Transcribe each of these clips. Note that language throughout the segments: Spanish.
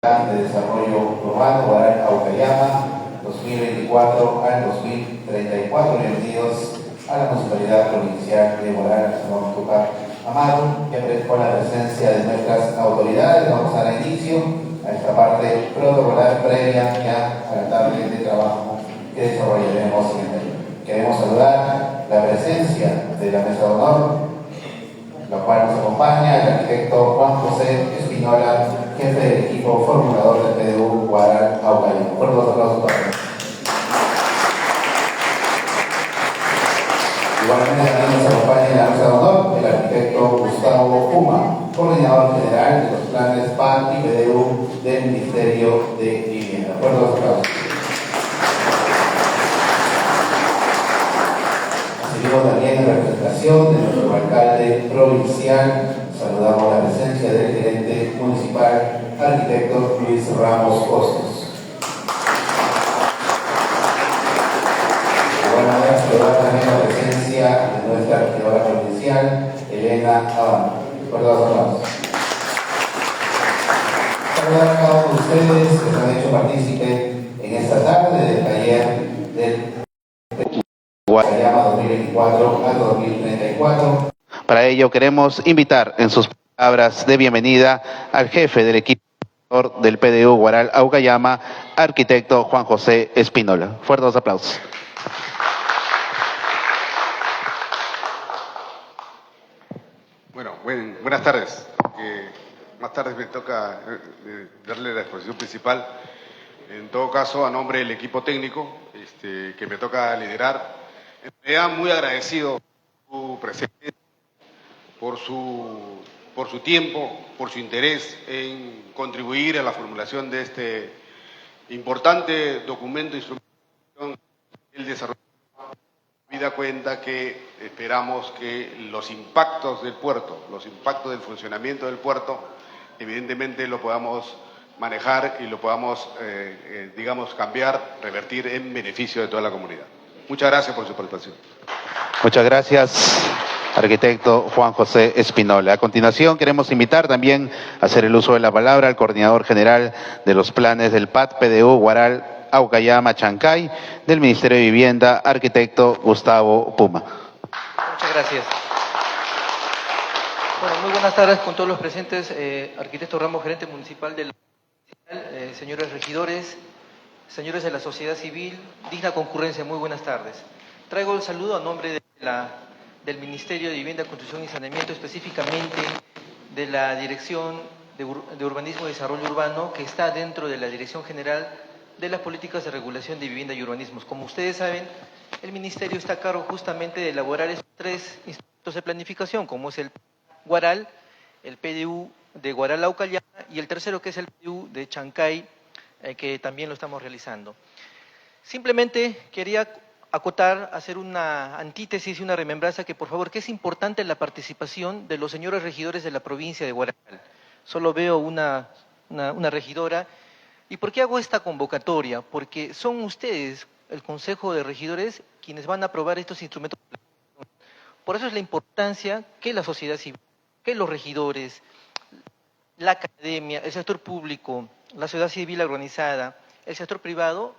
de Desarrollo Urbano Guaral Aucayama 2024 al 2034. Bienvenidos a la Municipalidad Provincial de Guaral, Salón Tupac Amaru, con la presencia de nuestras autoridades. Vamos a dar inicio a esta parte protocolar previa ya a la tarde de trabajo que desarrollaremos en el día. Queremos saludar la presencia de la mesa de honor, la cual nos acompaña el arquitecto Juan José Espinola, jefe del equipo formulador del PDU Guaral Aucayama. Fuertes aplausos para él. Igualmente también nos acompaña en la mesa de honor el arquitecto Gustavo Puma, coordinador general de los planes PAN y PDU del Ministerio de Vivienda. Fuertes aplausos. Seguimos también en representación de nuestro alcalde provincial. Saludamos la presencia del gerente municipal, arquitecto Luis Ramos Costos. De igual manera, saludar también la presencia de nuestra regidora provincial, Elena Abando. Por los aplausos. Saludar a cada uno de ustedes que se han hecho partícipe en esta tarde del taller del Guaral 2024 al 2034. Para ello queremos invitar en sus palabras de bienvenida al jefe del equipo del PDU Guaral Aucayama, arquitecto Juan José Espinola. Fuertes aplausos. Bueno, buenas tardes. Más tarde me toca darle la exposición principal. En todo caso, a nombre del equipo técnico que me toca liderar, me da muy agradecido su presencia, por su tiempo, por su interés en contribuir a la formulación de este importante documento de instrumentación del desarrollo. Habida cuenta que esperamos que los impactos del puerto, los impactos del funcionamiento del puerto, evidentemente lo podamos manejar y lo podamos, cambiar, revertir en beneficio de toda la comunidad. Muchas gracias por su participación. Muchas gracias, arquitecto Juan José Espinola. A continuación queremos invitar también a hacer el uso de la palabra al coordinador general de los planes del PAT PDU Guaral Aucayama Chancay del Ministerio de Vivienda, arquitecto Gustavo Puma. Muchas gracias. Bueno, muy buenas tardes con todos los presentes, arquitecto Ramos, gerente municipal de la señores regidores, señores de la sociedad civil, digna concurrencia, muy buenas tardes. Traigo el saludo a nombre del Ministerio de Vivienda, Construcción y Saneamiento, específicamente de la Dirección de Urbanismo y Desarrollo Urbano, que está dentro de la Dirección General de las Políticas de Regulación de Vivienda y Urbanismos. Como ustedes saben, el Ministerio está a cargo justamente de elaborar estos tres instrumentos de planificación, como es el Guaral, el PDU de Guaral Aucayama y el tercero, que es el PDU de Chancay, que también lo estamos realizando. Simplemente quería acotar, hacer una antítesis y una remembranza que, por favor, que es importante la participación de los señores regidores de la provincia de Guaral. Solo veo una regidora. ¿Y por qué hago esta convocatoria? Porque son ustedes, el Consejo de Regidores, quienes van a aprobar estos instrumentos. Por eso es la importancia que la sociedad civil, que los regidores, la academia, el sector público, la sociedad civil organizada, el sector privado,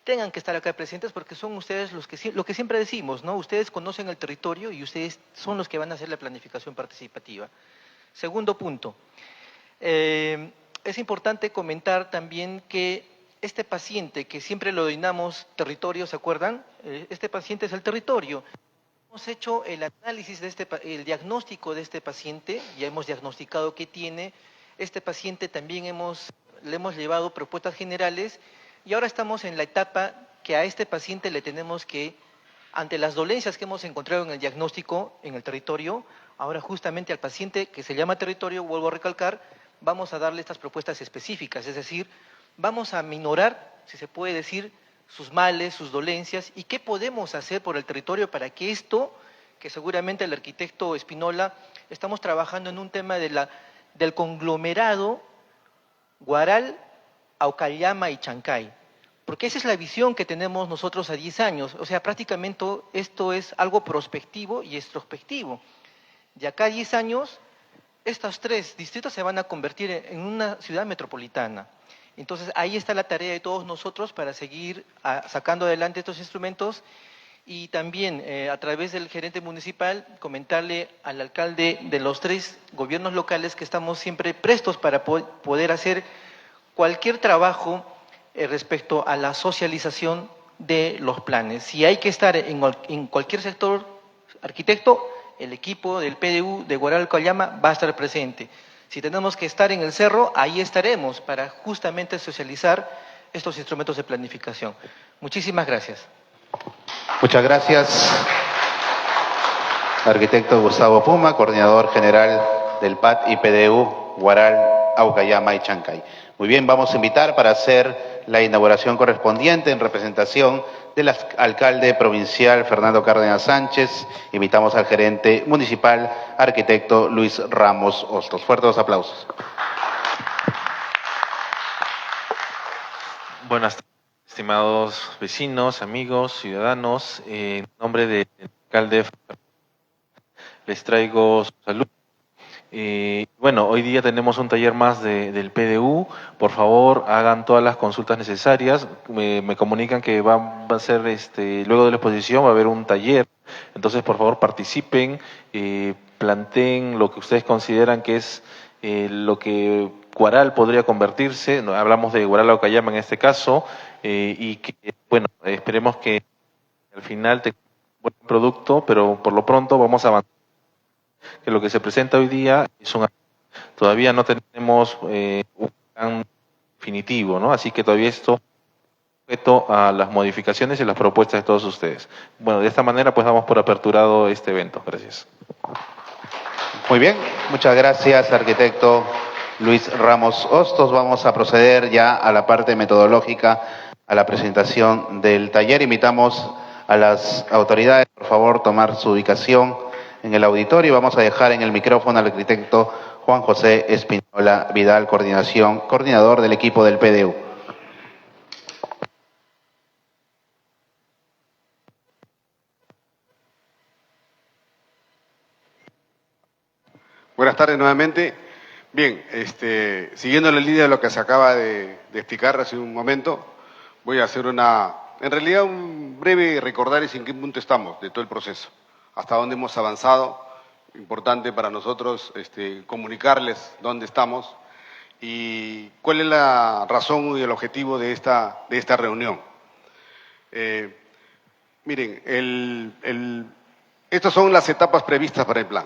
tengan que estar acá presentes, porque son ustedes lo que siempre decimos, ¿no? Ustedes conocen el territorio y ustedes son los que van a hacer la planificación participativa. Segundo punto. Es importante comentar también que este paciente, que siempre lo denominamos territorio, ¿se acuerdan? Este paciente es el territorio. Hemos hecho el análisis el diagnóstico de este paciente, ya hemos diagnosticado qué tiene. Este paciente también le hemos llevado propuestas generales y ahora estamos en la etapa que a este paciente le tenemos que, ante las dolencias que hemos encontrado en el diagnóstico, en el territorio, ahora justamente al paciente que se llama territorio, vuelvo a recalcar, vamos a darle estas propuestas específicas, es decir, vamos a minorar, si se puede decir, sus males, sus dolencias, y qué podemos hacer por el territorio para que esto, que seguramente el arquitecto Espinola, estamos trabajando en un tema del conglomerado Guaral, Aucayama y Chancay, porque esa es la visión que tenemos nosotros a 10 años, o sea, prácticamente esto es algo prospectivo y extrospectivo. De acá a 10 años estos 3 distritos se van a convertir en una ciudad metropolitana. Entonces, ahí está la tarea de todos nosotros para seguir sacando adelante estos instrumentos y también a través del gerente municipal comentarle al alcalde de los 3 gobiernos locales que estamos siempre prestos para poder hacer cualquier trabajo respecto a la socialización de los planes. Si hay que estar en cualquier sector, arquitecto, el equipo del PDU de Huaral Callama va a estar presente. Si tenemos que estar en el cerro, ahí estaremos para justamente socializar estos instrumentos de planificación. Muchísimas gracias. Muchas gracias, arquitecto Gustavo Puma, coordinador general del PAT y PDU Huaral, Aucayama y Chancay. Muy bien, vamos a invitar para hacer la inauguración correspondiente en representación del alcalde provincial Fernando Cárdenas Sánchez. Invitamos al gerente municipal, arquitecto Luis Ramos Hostos. Fuertes aplausos. Buenas tardes, estimados vecinos, amigos, ciudadanos. En nombre del alcalde les traigo su salud. Bueno, hoy día tenemos un taller más del PDU. Por favor, hagan todas las consultas necesarias. Me comunican que va a ser, luego de la exposición va a haber un taller. Entonces, por favor, participen, planteen lo que ustedes consideran que es lo que Huaral podría convertirse. Hablamos de Huaral Aucayama en este caso, y que, bueno, esperemos que al final tenga un buen producto, pero por lo pronto vamos a avanzar. Que lo que se presenta hoy día es todavía no tenemos un plan definitivo, ¿no? Así que todavía esto es sujeto a las modificaciones y las propuestas de todos ustedes. Bueno, de esta manera pues damos por aperturado este evento. Gracias. Muy bien, muchas gracias, arquitecto Luis Ramos Hostos. Vamos a proceder ya a la parte metodológica, a la presentación del taller. Invitamos a las autoridades, por favor, tomar su ubicación en el auditorio. Vamos a dejar en el micrófono al arquitecto Juan José Espinola Vidal, coordinador del equipo del PDU. Buenas tardes nuevamente. Bien, siguiendo la línea de lo que se acaba de explicar hace un momento, voy a hacer en realidad un breve recordaris en qué punto estamos de todo el proceso, hasta dónde hemos avanzado. Importante para nosotros comunicarles dónde estamos y cuál es la razón y el objetivo de esta reunión. Miren, estas son las etapas previstas para el plan.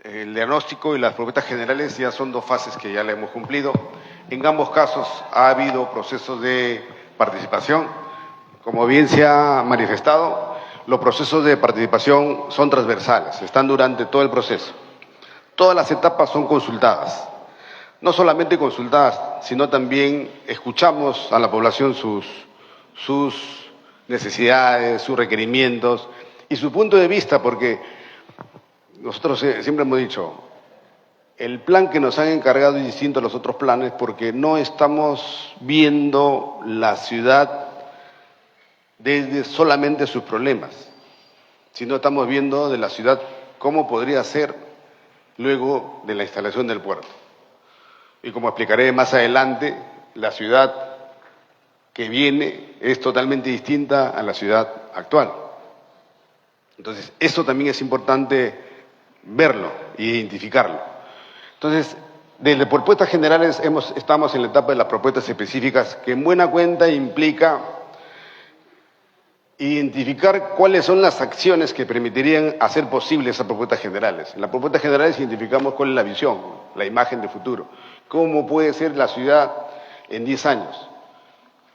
El diagnóstico y las propuestas generales ya son 2 fases que ya le hemos cumplido. En ambos casos ha habido procesos de participación. Como bien se ha manifestado, los procesos de participación son transversales, están durante todo el proceso. Todas las etapas son consultadas. No solamente consultadas, sino también escuchamos a la población sus necesidades, sus requerimientos y su punto de vista, porque nosotros siempre hemos dicho, el plan que nos han encargado es distinto a los otros planes porque no estamos viendo la ciudad desde solamente sus problemas, sino estamos viendo de la ciudad cómo podría ser luego de la instalación del puerto. Y como explicaré más adelante, la ciudad que viene es totalmente distinta a la ciudad actual. Entonces, eso también es importante verlo e identificarlo. Entonces, desde propuestas generales estamos en la etapa de las propuestas específicas, que en buena cuenta implica identificar cuáles son las acciones que permitirían hacer posible esas propuestas generales. En las propuestas generales identificamos cuál es la visión, la imagen de futuro, cómo puede ser la ciudad en 10 años.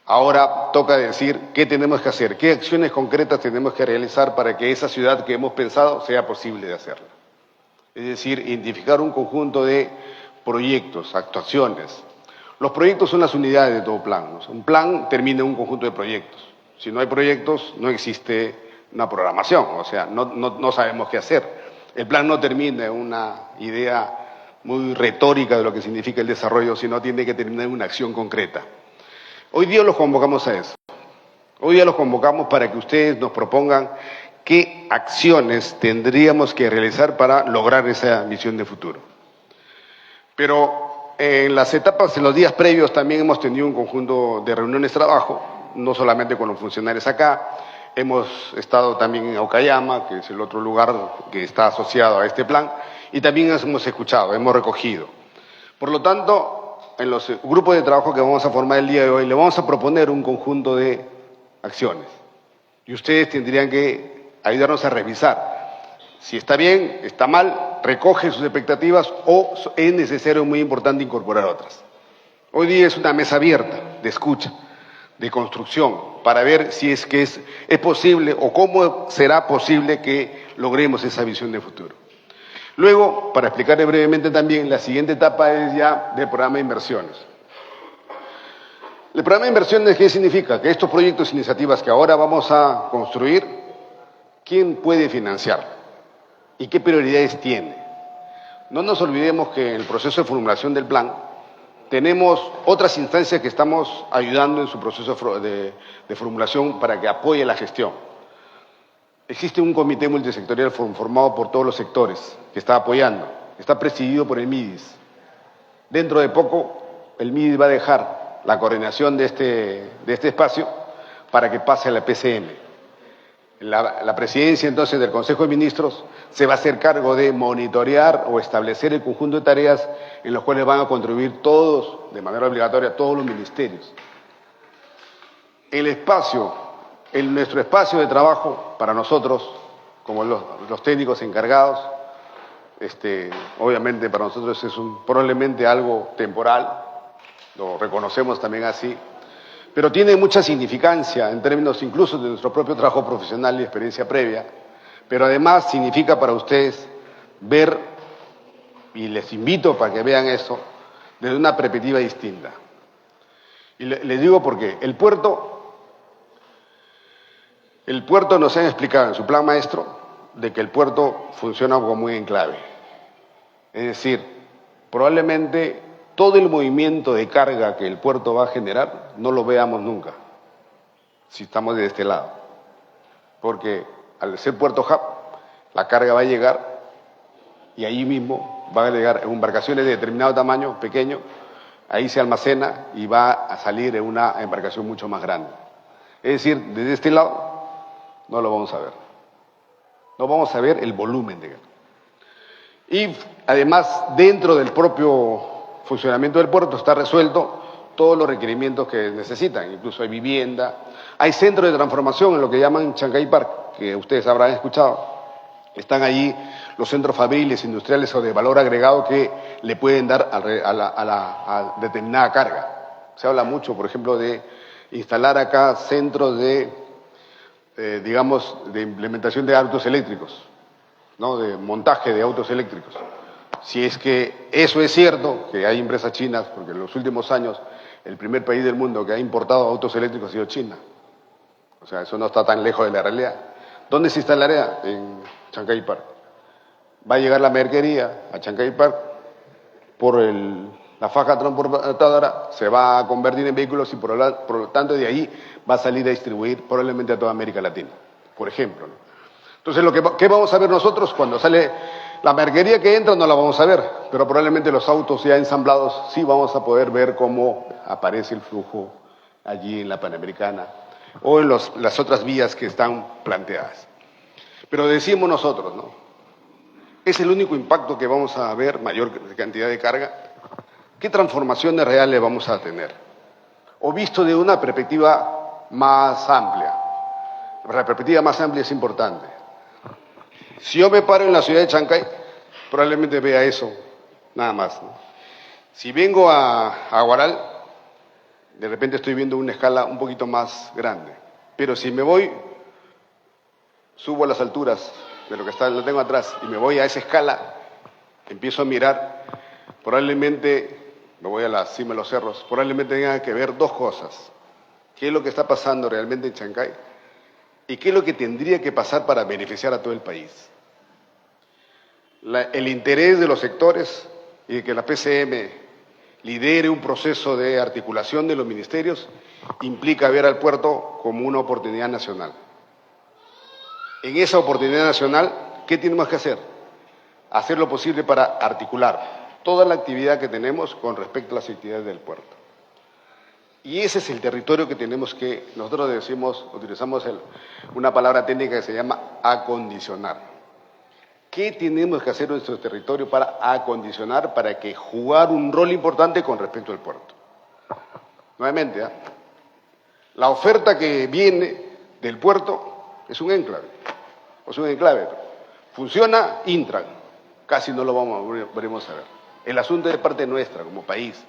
Ahora toca decir qué tenemos que hacer, qué acciones concretas tenemos que realizar para que esa ciudad que hemos pensado sea posible de hacerla. Es decir, identificar un conjunto de proyectos, actuaciones. Los proyectos son las unidades de todo plan, ¿no? Un plan termina en un conjunto de proyectos. Si no hay proyectos, no existe una programación, o sea, no sabemos qué hacer. El plan no termina en una idea muy retórica de lo que significa el desarrollo, sino tiene que terminar en una acción concreta. Hoy día los convocamos a eso. Hoy día los convocamos para que ustedes nos propongan qué acciones tendríamos que realizar para lograr esa visión de futuro. Pero en las etapas, en los días previos, también hemos tenido un conjunto de reuniones de trabajo, no solamente con los funcionarios acá, hemos estado también en Aukayama, que es el otro lugar que está asociado a este plan, y también hemos escuchado, hemos recogido. Por lo tanto, en los grupos de trabajo que vamos a formar el día de hoy, le vamos a proponer un conjunto de acciones. Y ustedes tendrían que ayudarnos a revisar si está bien, está mal, recoge sus expectativas o es necesario, muy importante, incorporar otras. Hoy día es una mesa abierta de escucha, de construcción, para ver si es que es posible o cómo será posible que logremos esa visión de futuro. Luego, para explicarle brevemente también, la siguiente etapa es ya del programa de inversiones. El programa de inversiones, ¿qué significa? Que estos proyectos e iniciativas que ahora vamos a construir, ¿quién puede financiar? ¿Y qué prioridades tiene? No nos olvidemos que en el proceso de formulación del plan tenemos otras instancias que estamos ayudando en su proceso de formulación para que apoye la gestión. Existe un comité multisectorial formado por todos los sectores que está apoyando. Está presidido por el MIDIS. Dentro de poco, el MIDIS va a dejar la coordinación de este espacio para que pase a la PCM. La presidencia, entonces, del Consejo de Ministros se va a hacer cargo de monitorear o establecer el conjunto de tareas en los cuales van a contribuir todos, de manera obligatoria, todos los ministerios. Nuestro espacio de trabajo, para nosotros, como los técnicos encargados, obviamente para nosotros es probablemente algo temporal, lo reconocemos también así, pero tiene mucha significancia en términos incluso de nuestro propio trabajo profesional y experiencia previa, pero además significa para ustedes ver, y les invito para que vean eso, desde una perspectiva distinta. Y les digo porque el puerto nos han explicado en su plan maestro de que el puerto funciona como muy enclave. Es decir, probablemente todo el movimiento de carga que el puerto va a generar no lo veamos nunca, si estamos de este lado. Porque al ser puerto hub, la carga va a llegar y ahí mismo va a llegar en embarcaciones de determinado tamaño, pequeño, ahí se almacena y va a salir en una embarcación mucho más grande. Es decir, desde este lado no lo vamos a ver. No vamos a ver el volumen de carga. Y además, dentro del propio funcionamiento del puerto está resuelto todos los requerimientos que necesitan, incluso hay vivienda, hay centros de transformación en lo que llaman Chancay Park, que ustedes habrán escuchado. Están allí los centros fabriles, industriales o de valor agregado que le pueden dar a determinada carga. Se habla mucho, por ejemplo, de instalar acá centros de implementación de autos eléctricos, ¿no? De montaje de autos eléctricos. Si es que eso es cierto, que hay empresas chinas, porque en los últimos años el primer país del mundo que ha importado autos eléctricos ha sido China. O sea, eso no está tan lejos de la realidad. ¿Dónde se instalaría? En Chancay Park. Va a llegar la mercadería a Chancay Park por la faja transportadora, se va a convertir en vehículos y por lo tanto de ahí va a salir a distribuir probablemente a toda América Latina, por ejemplo, ¿no? Entonces, ¿qué vamos a ver nosotros cuando sale la mercadería que entra? No la vamos a ver, pero probablemente los autos ya ensamblados sí vamos a poder ver cómo aparece el flujo allí en la Panamericana o en las otras vías que están planteadas. Pero decimos nosotros, ¿no? ¿Es el único impacto que vamos a ver, mayor cantidad de carga? ¿Qué transformaciones reales vamos a tener? O visto de una perspectiva más amplia. La perspectiva más amplia es importante. Si yo me paro en la ciudad de Chancay, probablemente vea eso, nada más, ¿no? Si vengo a Huaral, de repente estoy viendo una escala un poquito más grande. Pero si me voy, subo a las alturas de lo que lo tengo atrás y me voy a esa escala, empiezo a mirar, probablemente, me voy a la cima de los cerros, probablemente tenga que ver dos cosas. ¿Qué es lo que está pasando realmente en Chancay? ¿Y qué es lo que tendría que pasar para beneficiar a todo el país? El interés de los sectores y de que la PCM lidere un proceso de articulación de los ministerios implica ver al puerto como una oportunidad nacional. en esa oportunidad nacional, ¿qué tenemos que hacer? Hacer lo posible para articular toda la actividad que tenemos con respecto a las actividades del puerto. Y ese es el territorio que tenemos que, nosotros utilizamos una palabra técnica que se llama acondicionar. ¿Qué tenemos que hacer en nuestro territorio para acondicionar, para que jugar un rol importante con respecto al puerto? Nuevamente, la oferta que viene del puerto es un enclave, funciona Intran, casi no lo veremos a ver. El asunto es de parte nuestra como país.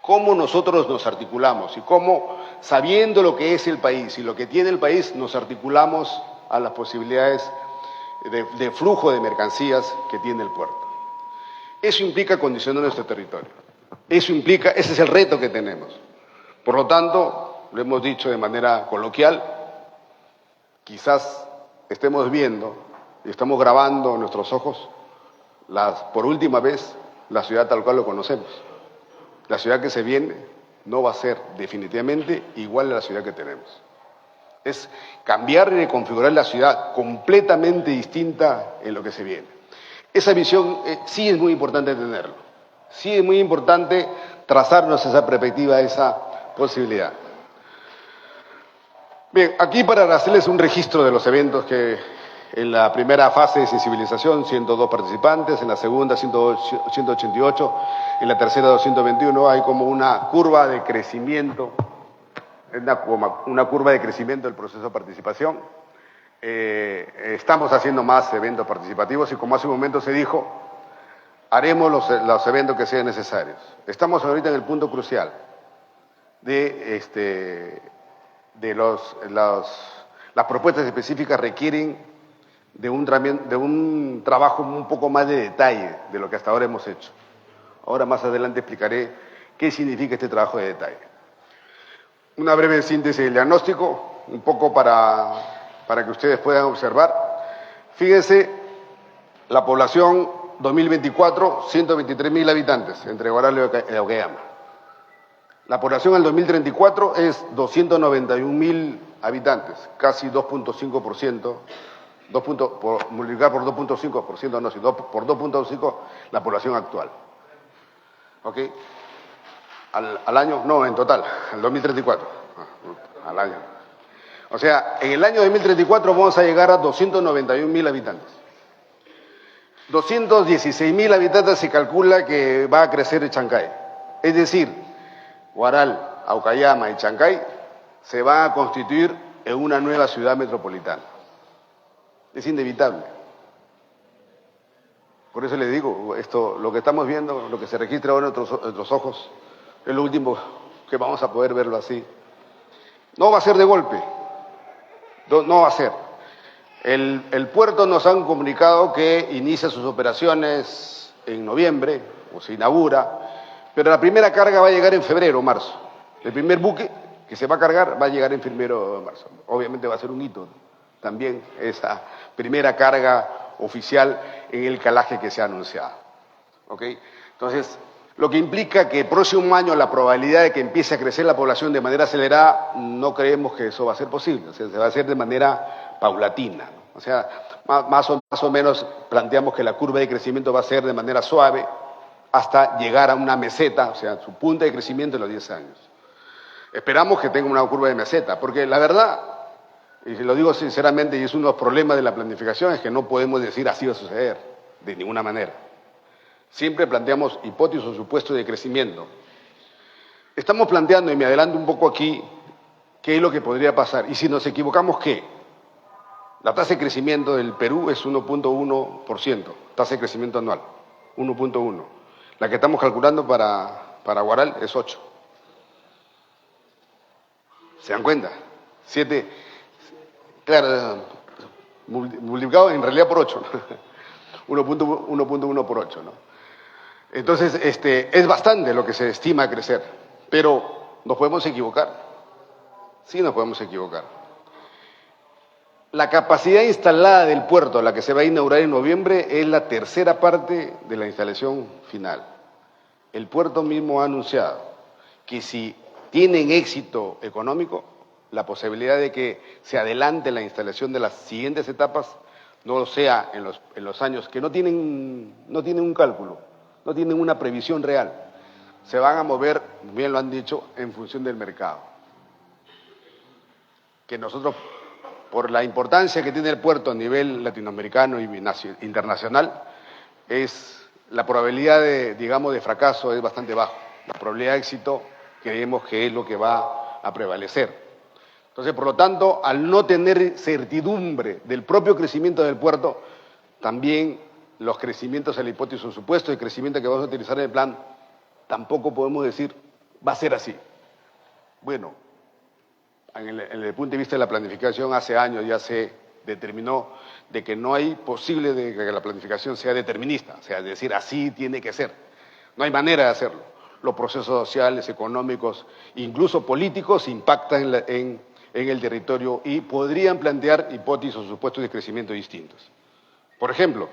Cómo nosotros nos articulamos y cómo, sabiendo lo que es el país y lo que tiene el país, nos articulamos a las posibilidades de flujo de mercancías que tiene el puerto. Eso implica condicionar nuestro territorio. Ese es el reto que tenemos. Por lo tanto, lo hemos dicho de manera coloquial, quizás estemos viendo y estamos grabando en nuestros ojos, por última vez, la ciudad tal cual lo conocemos. La ciudad que se viene no va a ser definitivamente igual a la ciudad que tenemos. Es cambiar y reconfigurar la ciudad completamente distinta en lo que se viene. Esa visión sí es muy importante tenerlo. Sí es muy importante trazarnos esa perspectiva, esa posibilidad. Bien, aquí para hacerles un registro de los eventos que en la primera fase de sensibilización, 102 participantes, en la segunda, 188, en la tercera, 221, hay como una curva de crecimiento, una curva de crecimiento del proceso de participación. Estamos haciendo más eventos participativos y, como hace un momento se dijo, haremos los eventos que sean necesarios. Estamos ahorita en el punto crucial de las propuestas específicas requieren de un trabajo un poco más de detalle de lo que hasta ahora hemos hecho. Ahora más adelante explicaré qué significa este trabajo de detalle. Una breve síntesis del diagnóstico, un poco para que ustedes puedan observar. Fíjense, la población 2024, 123.000 habitantes entre Guaral y Aukeyama. La población al 2034 es 291.000 habitantes, casi 2.5%. Multiplicar por 2.5%, no, sino por 2.5 la población actual. ¿Ok? Al año, no, en total, al 2034. Al año. O sea, en el año 2034 vamos a llegar a 291.000 habitantes. 216.000 habitantes se calcula que va a crecer en Chancay. Es decir, Guaral, Aukeyama y Chancay se van a constituir en una nueva ciudad metropolitana. Es inevitable. Por eso les digo, lo que estamos viendo, lo que se registra ahora en nuestros ojos, es lo último que vamos a poder verlo así. No va a ser de golpe, no va a ser. El puerto nos han comunicado que inicia sus operaciones en noviembre, o se inaugura, pero la primera carga va a llegar en febrero o marzo. El primer buque que se va a cargar va a llegar en febrero o marzo. Obviamente va a ser un hito también esa primera carga oficial en el calaje que se ha anunciado. ¿Ok? Entonces, lo que implica que el próximo año la probabilidad de que empiece a crecer la población de manera acelerada, no creemos que eso va a ser posible. O sea, se va a hacer de manera paulatina, ¿no? O sea, más o menos planteamos que la curva de crecimiento va a ser de manera suave hasta llegar a una meseta, o sea, su punta de crecimiento en los 10 años. Esperamos que tenga una curva de meseta, porque la verdad, y lo digo sinceramente, y es uno de los problemas de la planificación, es que no podemos decir así va a suceder, de ninguna manera. Siempre planteamos hipótesis o supuestos de crecimiento. Estamos planteando, y me adelanto un poco aquí, qué es lo que podría pasar. Y si nos equivocamos, ¿qué? La tasa de crecimiento del Perú es 1.1%, tasa de crecimiento anual, 1.1. La que estamos calculando para Guaral es 8. ¿Se dan cuenta? 7, claro, multiplicado en realidad por 8, ¿no? 1.1 por 8, ¿no? Entonces, es bastante lo que se estima crecer, pero ¿nos podemos equivocar? Sí, nos podemos equivocar. La capacidad instalada del puerto, la que se va a inaugurar en noviembre, es la tercera parte de la instalación final. El puerto mismo ha anunciado que si tienen éxito económico, la posibilidad de que se adelante la instalación de las siguientes etapas no lo sea en los años que no tienen un cálculo, no tienen una previsión real. Se van a mover, bien lo han dicho, en función del mercado. Que nosotros, por la importancia que tiene el puerto a nivel latinoamericano y internacional, la probabilidad de fracaso es bastante baja. La probabilidad de éxito creemos que es lo que va a prevalecer. Entonces, por lo tanto, al no tener certidumbre del propio crecimiento del puerto, también los crecimientos en la hipótesis o supuestos de crecimiento que vamos a utilizar en el plan, tampoco podemos decir va a ser así. Bueno, en el punto de vista de la planificación, hace años ya se determinó de que no hay posible de que la planificación sea determinista, o sea, es decir, así tiene que ser. No hay manera de hacerlo. Los procesos sociales, económicos, incluso políticos, impactan en el territorio y podrían plantear hipótesis o supuestos de crecimiento distintos. Por ejemplo,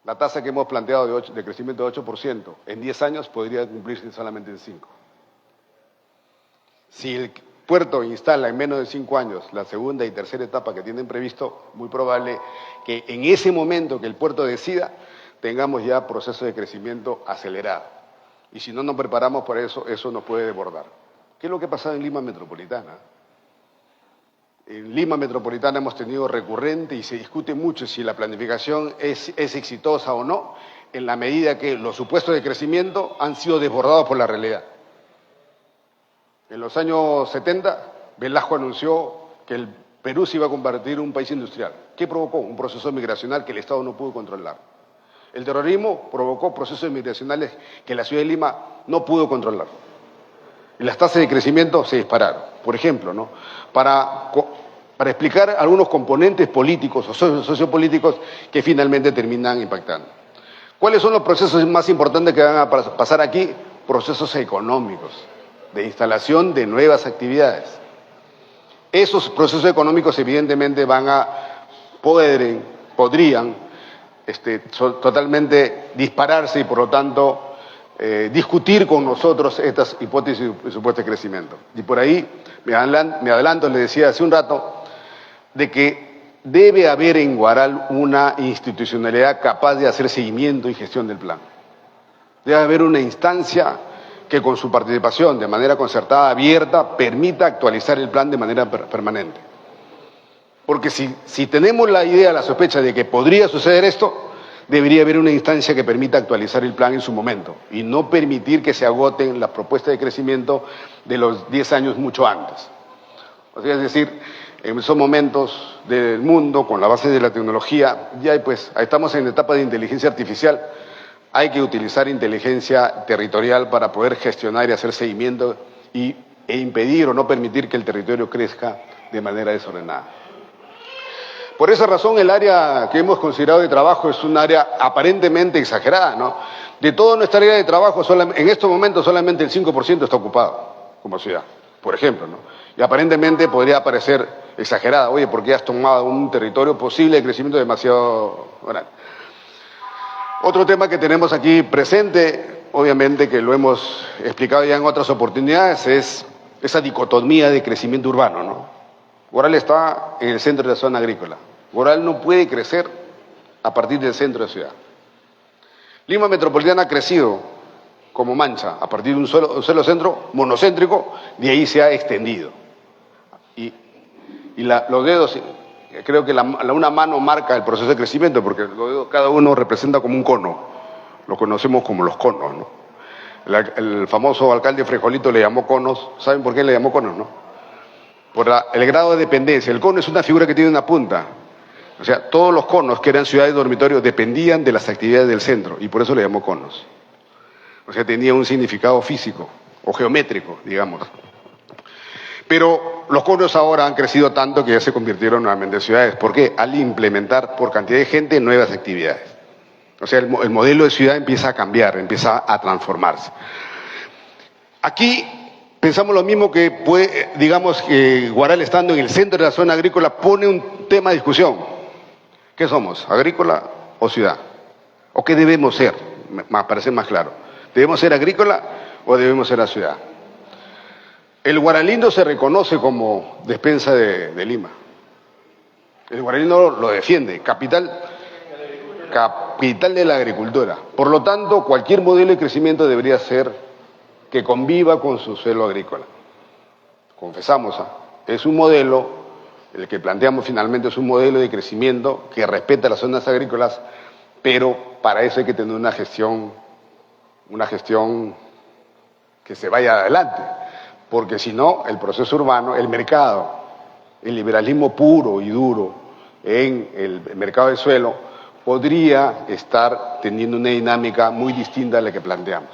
la tasa que hemos planteado de crecimiento de 8%, en 10 años podría cumplirse solamente en 5. Si el puerto instala en menos de 5 años la segunda y tercera etapa que tienen previsto, muy probable que en ese momento que el puerto decida, tengamos ya procesos de crecimiento acelerado. Y si no nos preparamos para eso, eso nos puede desbordar. ¿Qué es lo que ha pasado en Lima Metropolitana? En Lima Metropolitana hemos tenido recurrente y se discute mucho si la planificación es exitosa o no, en la medida que los supuestos de crecimiento han sido desbordados por la realidad. En los años 70, Velasco anunció que el Perú se iba a convertir en un país industrial. ¿Qué provocó? Un proceso migracional que el Estado no pudo controlar. El terrorismo provocó procesos migracionales que la ciudad de Lima no pudo controlar. Y las tasas de crecimiento se dispararon. Por ejemplo, ¿no? Para explicar algunos componentes políticos o sociopolíticos que finalmente terminan impactando. ¿Cuáles son los procesos más importantes que van a pasar aquí? Procesos económicos, de instalación de nuevas actividades. Esos procesos económicos evidentemente podrían totalmente dispararse y por lo tanto discutir con nosotros estas hipótesis y supuestos de crecimiento. Y por ahí me adelanto, le decía hace un rato, de que debe haber en Huaral una institucionalidad capaz de hacer seguimiento y gestión del plan. Debe haber una instancia que con su participación de manera concertada, abierta, permita actualizar el plan de manera permanente. Porque si tenemos la idea, la sospecha de que podría suceder esto, debería haber una instancia que permita actualizar el plan en su momento y no permitir que se agoten las propuestas de crecimiento de los 10 años mucho antes. O sea, es decir, en esos momentos del mundo, con la base de la tecnología, ya pues estamos en etapa de inteligencia artificial, hay que utilizar inteligencia territorial para poder gestionar y hacer seguimiento e impedir o no permitir que el territorio crezca de manera desordenada. Por esa razón, el área que hemos considerado de trabajo es un área aparentemente exagerada, ¿no? De toda nuestra área de trabajo, en estos momentos solamente el 5% está ocupado como ciudad, por ejemplo, ¿no? Y aparentemente podría parecer exagerada. Oye, ¿por qué has tomado un territorio posible de crecimiento demasiado grande? Otro tema que tenemos aquí presente, obviamente que lo hemos explicado ya en otras oportunidades, es esa dicotomía de crecimiento urbano, ¿no? Huaral está en el centro de la zona agrícola. Huaral no puede crecer a partir del centro de la ciudad. Lima Metropolitana ha crecido como mancha a partir de un solo centro monocéntrico, de ahí se ha extendido. Y los dedos, creo que una mano marca el proceso de crecimiento, porque los dedos, cada uno representa como un cono. Lo conocemos como los conos, ¿no? El famoso alcalde Frejolito le llamó conos. ¿Saben por qué le llamó conos, no? Por el grado de dependencia. El cono es una figura que tiene una punta. O sea, todos los conos que eran ciudades dormitorios dependían de las actividades del centro y por eso le llamó conos. O sea, tenía un significado físico o geométrico, digamos. Pero los conos ahora han crecido tanto que ya se convirtieron nuevamente en ciudades. ¿Por qué? Al implementar por cantidad de gente nuevas actividades. O sea, el modelo de ciudad empieza a cambiar, empieza a transformarse. Aquí pensamos lo mismo que digamos que Huaral, estando en el centro de la zona agrícola, pone un tema de discusión. ¿Qué somos? ¿Agrícola o ciudad? ¿O qué debemos ser? Me parece más claro. ¿Debemos ser agrícola o debemos ser la ciudad? El Guaralindo se reconoce como despensa de Lima. El Guaralindo lo defiende, capital de la agricultura. Por lo tanto, cualquier modelo de crecimiento debería ser que conviva con su suelo agrícola. Confesamos, es un modelo, el que planteamos finalmente es un modelo de crecimiento que respeta las zonas agrícolas, pero para eso hay que tener una gestión que se vaya adelante, porque si no, el proceso urbano, el mercado, el liberalismo puro y duro en el mercado del suelo podría estar teniendo una dinámica muy distinta a la que planteamos.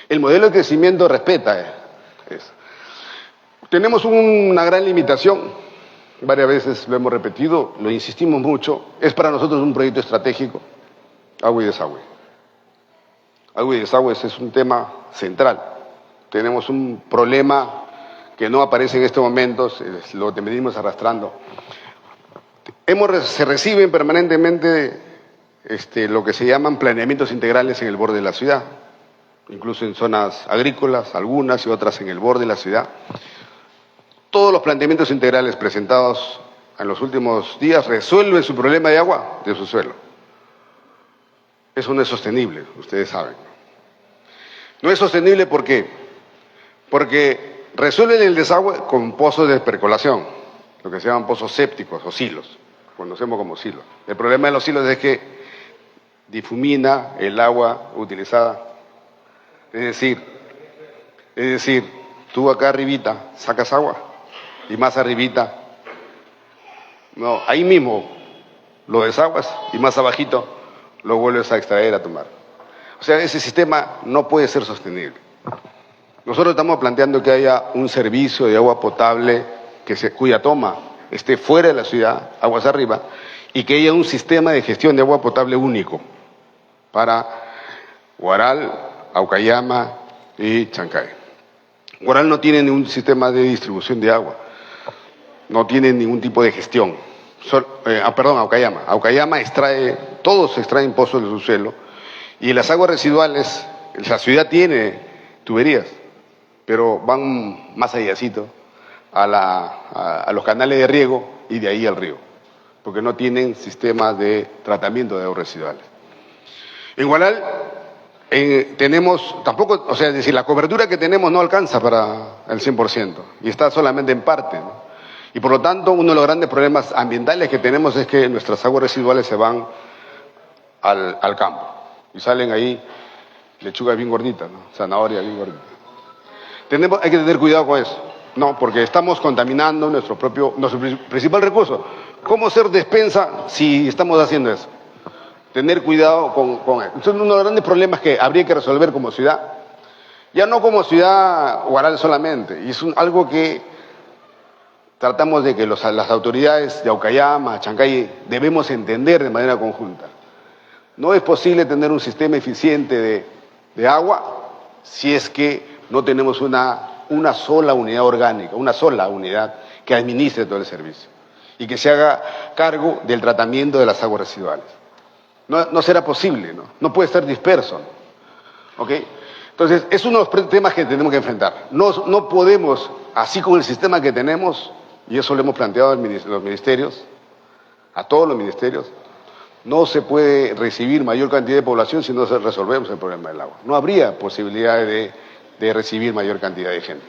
El modelo de crecimiento respeta eso. Tenemos una gran limitación, varias veces lo hemos repetido, lo insistimos mucho, es para nosotros un proyecto estratégico, agua y desagüe. Agua y desagüe es un tema central. Tenemos un problema que no aparece en estos momentos, lo venimos arrastrando. Se reciben permanentemente lo que se llaman planeamientos integrales en el borde de la ciudad, incluso en zonas agrícolas, algunas y otras en el borde de la ciudad. Todos los planteamientos integrales presentados en los últimos días resuelven su problema de agua de su suelo. Eso no es sostenible, ustedes saben. No es sostenible ¿por qué? Porque resuelven el desagüe con pozos de percolación, lo que se llaman pozos sépticos o silos, conocemos como silos. El problema de los silos es que difumina el agua utilizada. Es decir, tú acá arribita sacas agua y más arribita, no, ahí mismo lo desaguas y más abajito lo vuelves a extraer, a tomar. O sea, ese sistema no puede ser sostenible. Nosotros estamos planteando que haya un servicio de agua potable cuya toma esté fuera de la ciudad, aguas arriba, y que haya un sistema de gestión de agua potable único para Huaral, Aucayama y Chancay. Huaral no tiene ningún sistema de distribución de agua, no tiene ningún tipo de gestión. Aucayama. Aucayama todos extraen pozos de su suelo, y las aguas residuales, la ciudad tiene tuberías, pero van más allácito a los canales de riego y de ahí al río, porque no tienen sistemas de tratamiento de aguas residuales. En Huaral tenemos, tampoco, o sea, es decir, la cobertura que tenemos no alcanza para el 100% y está solamente en parte, ¿no? Y por lo tanto, uno de los grandes problemas ambientales que tenemos es que nuestras aguas residuales se van al campo y salen ahí lechugas bien gorditas, ¿no? Zanahoria bien gordita. Hay que tener cuidado con eso, ¿no? Porque estamos contaminando nuestro principal recurso. ¿Cómo ser despensa si estamos haciendo eso? Tener cuidado con eso. Entonces, uno de los grandes problemas que habría que resolver como ciudad, ya no como ciudad Huaral solamente, y es algo que tratamos de que las autoridades de Aucayama, Chancay, debemos entender de manera conjunta. No es posible tener un sistema eficiente de agua si es que no tenemos una sola unidad orgánica, una sola unidad que administre todo el servicio y que se haga cargo del tratamiento de las aguas residuales. No será posible, ¿no? No puede estar disperso, ¿no? ¿Ok? Entonces, es uno de los temas que tenemos que enfrentar. No podemos, así con el sistema que tenemos, y eso lo hemos planteado en los ministerios, a todos los ministerios, no se puede recibir mayor cantidad de población si no resolvemos el problema del agua. No habría posibilidad de recibir mayor cantidad de gente.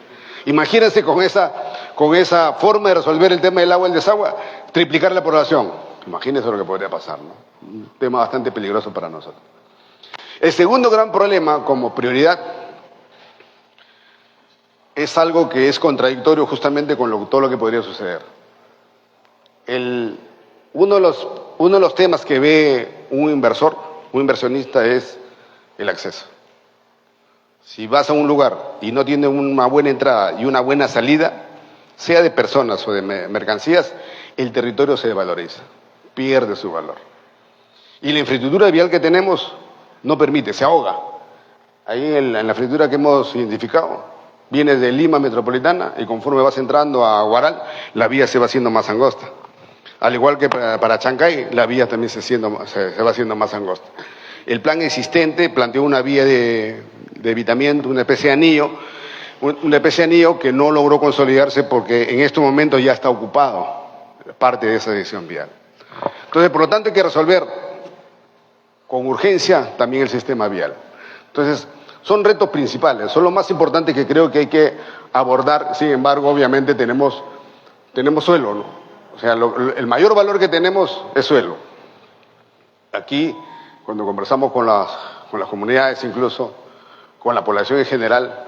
Imagínense con esa forma de resolver el tema del agua y el desagüe, triplicar la población. Imagínense lo que podría pasar, ¿no? Un tema bastante peligroso para nosotros. El segundo gran problema, como prioridad, es algo que es contradictorio justamente con todo lo que podría suceder. Uno de los temas que ve un inversionista es el acceso. Si vas a un lugar y no tiene una buena entrada y una buena salida, sea de personas o de mercancías, el territorio se desvaloriza, pierde su valor. Y la infraestructura vial que tenemos no permite, se ahoga. Ahí en la infraestructura que hemos identificado, vienes de Lima metropolitana y conforme vas entrando a Huaral, la vía se va haciendo más angosta. Al igual que para Chancay, la vía también se va haciendo más angosta. El plan existente planteó una vía de evitamiento, una especie de anillo, una especie de anillo que no logró consolidarse porque en estos momentos ya está ocupado parte de esa sección vial. Entonces, por lo tanto, hay que resolver con urgencia también el sistema vial. Entonces, son retos principales, son lo más importante que creo que hay que abordar. Sin embargo, obviamente tenemos suelo, ¿no? O sea, el mayor valor que tenemos es suelo. Aquí, cuando conversamos con las comunidades, incluso con la población en general,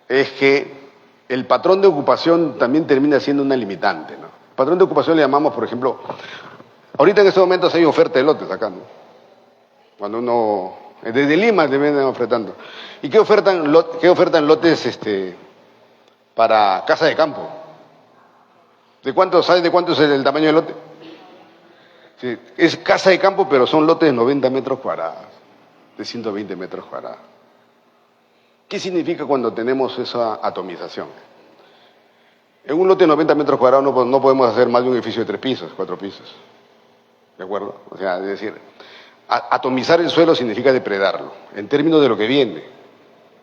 es que el patrón de ocupación también termina siendo una limitante, ¿no? El patrón de ocupación le llamamos, por ejemplo, ahorita en estos momentos hay oferta de lotes acá, ¿no? Cuando uno, desde Lima te vienen ofertando. ¿Y qué ofertan lotes para casa de campo? ¿Sabes de cuánto es el tamaño del lote? Sí, es casa de campo, pero son lotes de 90 metros cuadrados, de 120 metros cuadrados. ¿Qué significa cuando tenemos esa atomización? En un lote de 90 metros cuadrados no podemos hacer más de un edificio de 3 pisos, 4 pisos. ¿De acuerdo? O sea, es decir, atomizar el suelo significa depredarlo, en términos de lo que viene.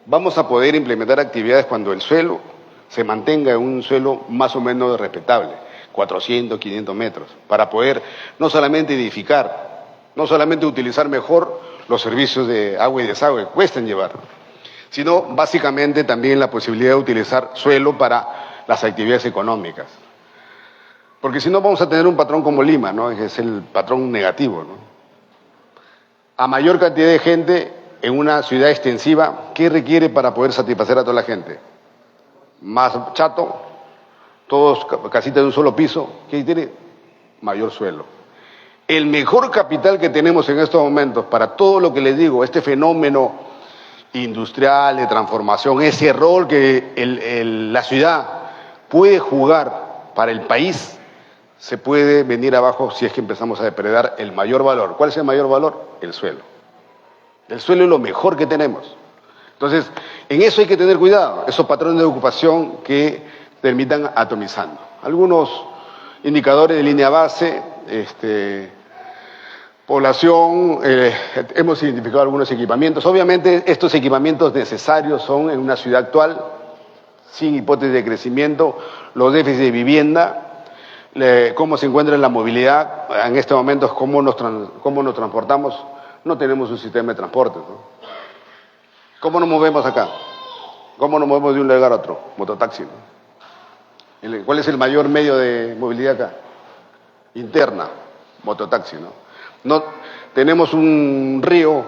Vamos a poder implementar actividades cuando el suelo se mantenga en un suelo más o menos respetable, 400, 500 metros, para poder no solamente edificar, no solamente utilizar mejor los servicios de agua y desagüe que cuestan llevar, sino básicamente también la posibilidad de utilizar suelo para las actividades económicas. Porque si no vamos a tener un patrón como Lima, ¿no? Es el patrón negativo, ¿no? A mayor cantidad de gente en una ciudad extensiva, ¿qué requiere para poder satisfacer a toda la gente? Más chato, todos casitas de un solo piso, ¿qué tiene? Mayor suelo. El mejor capital que tenemos en estos momentos para todo lo que les digo, este fenómeno industrial, de transformación, ese rol que la ciudad puede jugar para el país, se puede venir abajo si es que empezamos a depredar el mayor valor. ¿Cuál es el mayor valor? El suelo. El suelo es lo mejor que tenemos. Entonces, en eso hay que tener cuidado, esos patrones de ocupación que terminan atomizando. Algunos indicadores de línea base, población, hemos identificado algunos equipamientos. Obviamente, estos equipamientos necesarios son en una ciudad actual, sin hipótesis de crecimiento, los déficits de vivienda, cómo se encuentra la movilidad, en estos momentos cómo nos transportamos. No tenemos un sistema de transporte, ¿no? ¿Cómo nos movemos acá? ¿Cómo nos movemos de un lugar a otro? Mototaxi, ¿no? ¿Cuál es el mayor medio de movilidad acá? Interna, mototaxi, ¿no? Tenemos un río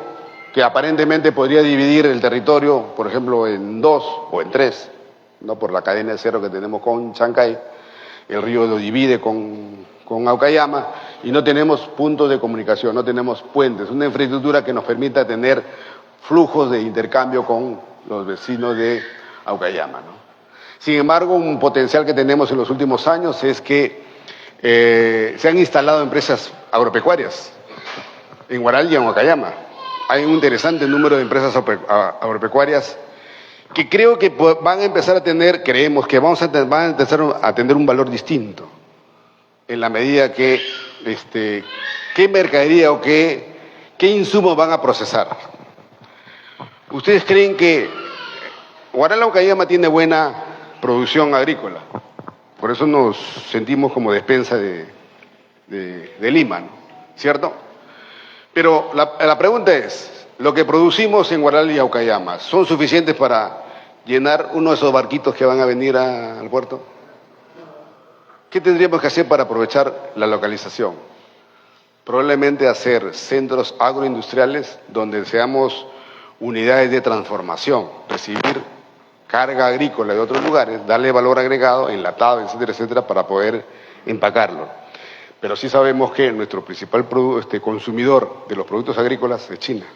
que aparentemente podría dividir el territorio, por ejemplo, en 2 o en 3, ¿no? Por la cadena de cerro que tenemos con Chancay. El río lo divide con Aucayama y no tenemos puntos de comunicación, no tenemos puentes, una infraestructura que nos permita tener flujos de intercambio con los vecinos de Aucayama, ¿no? Sin embargo, un potencial que tenemos en los últimos años es que se han instalado empresas agropecuarias en Huaral y en Aucayama. Hay un interesante número de empresas agropecuarias que creo que van a empezar a tener, creemos que van a empezar a tener un valor distinto, en la medida que, qué mercadería o qué insumos van a procesar. ¿Ustedes creen que Huaral Aucayama tiene buena producción agrícola? Por eso nos sentimos como despensa de Lima, ¿no? ¿Cierto? Pero la pregunta es, ¿lo que producimos en Huaral y Aucayama son suficientes para llenar uno de esos barquitos que van a venir al puerto? ¿Qué tendríamos que hacer para aprovechar la localización? Probablemente hacer centros agroindustriales donde seamos unidades de transformación, recibir carga agrícola de otros lugares, darle valor agregado, enlatado, etcétera, etcétera, para poder empacarlo. Pero sí sabemos que nuestro principal consumidor de los productos agrícolas es China.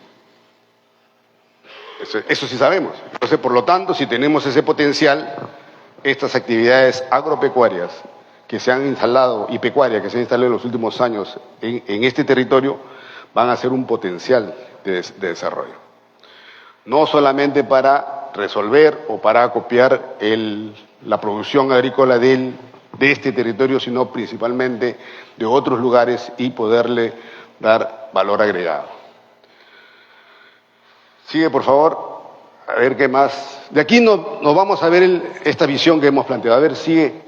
Eso sí sabemos. Entonces, por lo tanto, si tenemos ese potencial, estas actividades agropecuarias que se han instalado y pecuarias que se han instalado en los últimos años en este territorio van a ser un potencial de desarrollo. No solamente para resolver o para copiar la producción agrícola de este territorio, sino principalmente de otros lugares y poderle dar valor agregado. Sigue, por favor. A ver qué más. De aquí nos vamos a ver esta visión que hemos planteado. A ver, sigue.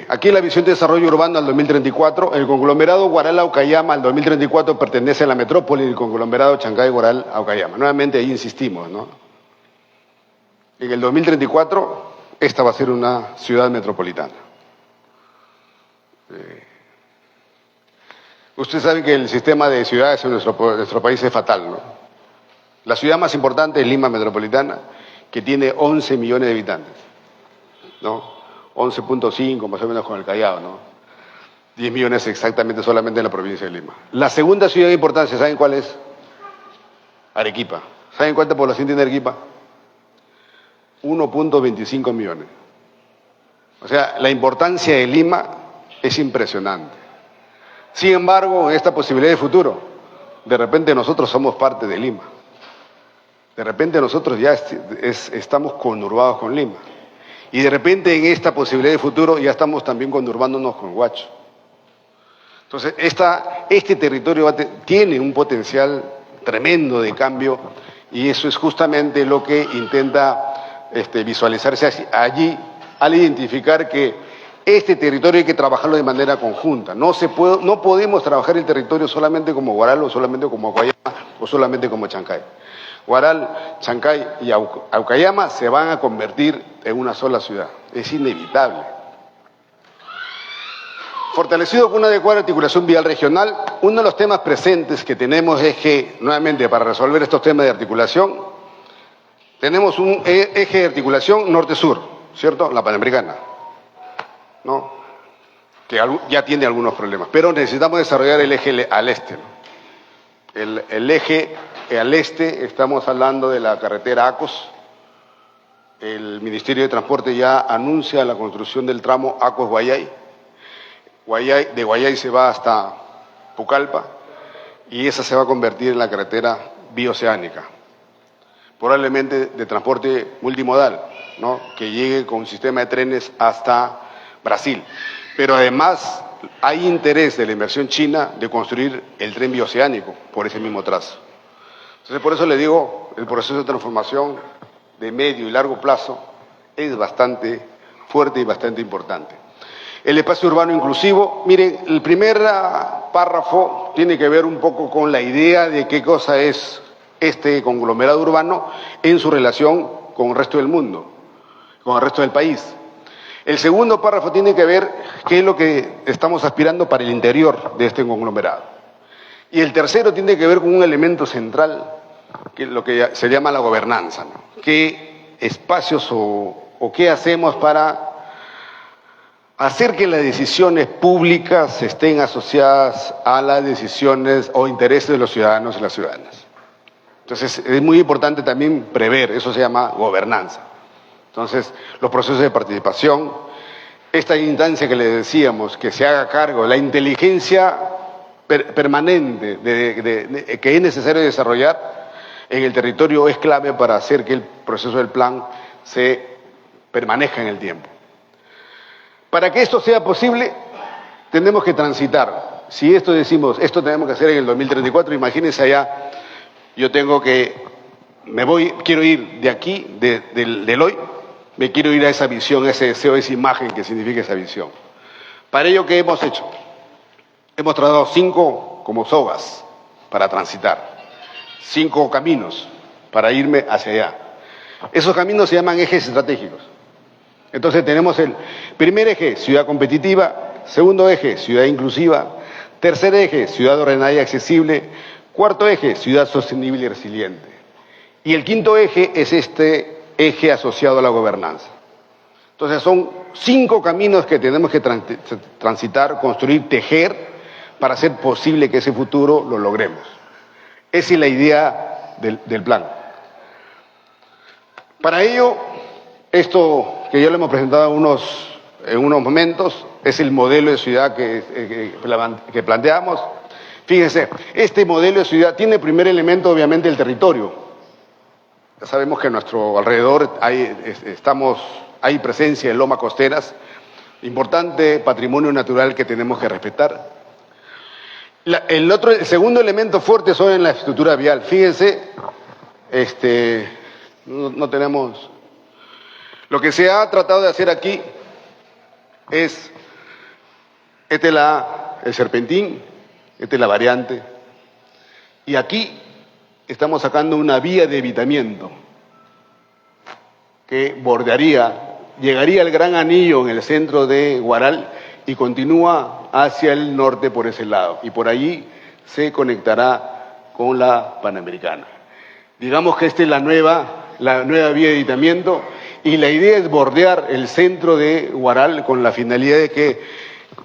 Aquí en la visión de desarrollo urbano al 2034, el conglomerado Huaral-Aucayama al 2034 pertenece a la metrópoli del conglomerado Chancay-Huaral-Aucayama. Nuevamente ahí insistimos, ¿no? En el 2034, esta va a ser una ciudad metropolitana. Ustedes saben que el sistema de ciudades en nuestro país es fatal, ¿no? La ciudad más importante es Lima Metropolitana, que tiene 11 millones de habitantes, ¿no? 11.5 más o menos con el Callao, ¿no? 10 millones exactamente solamente en la provincia de Lima. La segunda ciudad de importancia, ¿saben cuál es? Arequipa. ¿Saben cuánta población tiene Arequipa? 1.25 millones. O sea, la importancia de Lima es impresionante. Sin embargo, en esta posibilidad de futuro, de repente nosotros somos parte de Lima. De repente nosotros ya estamos conurbados con Lima. Y de repente en esta posibilidad de futuro ya estamos también conurbándonos con Huacho. Entonces, este territorio tiene un potencial tremendo de cambio y eso es justamente lo que intenta visualizarse allí al identificar que este territorio hay que trabajarlo de manera conjunta. No podemos trabajar el territorio solamente como Huaral o solamente como Aucayama o solamente como Chancay. Huaral, Chancay y Aucayama se van a convertir en una sola ciudad. Es inevitable. Fortalecido con una adecuada articulación vial regional, uno de los temas presentes que tenemos es que, nuevamente, para resolver estos temas de articulación, tenemos un eje de articulación norte-sur, ¿cierto? La Panamericana, ¿no? Que ya tiene algunos problemas, pero necesitamos desarrollar el eje al este, ¿no? El eje al este, estamos hablando de la carretera Acos. El Ministerio de Transporte ya anuncia la construcción del tramo Acos-Guayay. De Guayay se va hasta Pucallpa y esa se va a convertir en la carretera bioceánica, probablemente de transporte multimodal, ¿no? Que llegue con un sistema de trenes hasta Brasil. Pero además hay interés de la inversión china de construir el tren bioceánico por ese mismo trazo. Entonces, por eso le digo, el proceso de transformación de medio y largo plazo es bastante fuerte y bastante importante. El espacio urbano inclusivo, miren, el primer párrafo tiene que ver un poco con la idea de qué cosa es este conglomerado urbano en su relación con el resto del mundo, con el resto del país. El segundo párrafo tiene que ver qué es lo que estamos aspirando para el interior de este conglomerado. Y el tercero tiene que ver con un elemento central, que es lo que se llama la gobernanza, ¿no? ¿Qué espacios o qué hacemos para hacer que las decisiones públicas estén asociadas a las decisiones o intereses de los ciudadanos y las ciudadanas? Entonces, es muy importante también prever, eso se llama gobernanza. Entonces, los procesos de participación, esta instancia que le decíamos, que se haga cargo, la inteligencia permanente que es necesario desarrollar en el territorio es clave para hacer que el proceso del plan se permanezca en el tiempo. Para que esto sea posible, tenemos que transitar. Si esto decimos, esto tenemos que hacer en el 2034, imagínense allá, yo tengo que, quiero ir de aquí, del hoy, me quiero ir a esa visión, ese deseo, esa imagen que significa esa visión. Para ello, ¿qué hemos hecho? Hemos trazado 5 como sogas para transitar, 5 caminos para irme hacia allá. Esos caminos se llaman ejes estratégicos. Entonces tenemos el primer eje, ciudad competitiva; segundo eje, ciudad inclusiva; tercer eje, ciudad ordenada y accesible; cuarto eje, ciudad sostenible y resiliente. Y el quinto eje es este eje asociado a la gobernanza. Entonces son 5 caminos que tenemos que transitar, construir, tejer, para hacer posible que ese futuro lo logremos. Esa es la idea del plan. Para ello, esto que ya lo hemos presentado en unos momentos, es el modelo de ciudad que planteamos. Fíjense, este modelo de ciudad tiene primer elemento, obviamente, el territorio. Ya sabemos que a nuestro alrededor hay presencia de lomas costeras, importante patrimonio natural que tenemos que respetar. El segundo elemento fuerte son en la estructura vial. Fíjense, no tenemos... Lo que se ha tratado de hacer aquí es, el serpentín, esta es la variante, y aquí estamos sacando una vía de evitamiento que bordearía, llegaría al Gran Anillo en el centro de Huaral y continúa hacia el norte por ese lado, y por allí se conectará con la Panamericana. Digamos que esta es la nueva vía de evitamiento, y la idea es bordear el centro de Huaral con la finalidad de que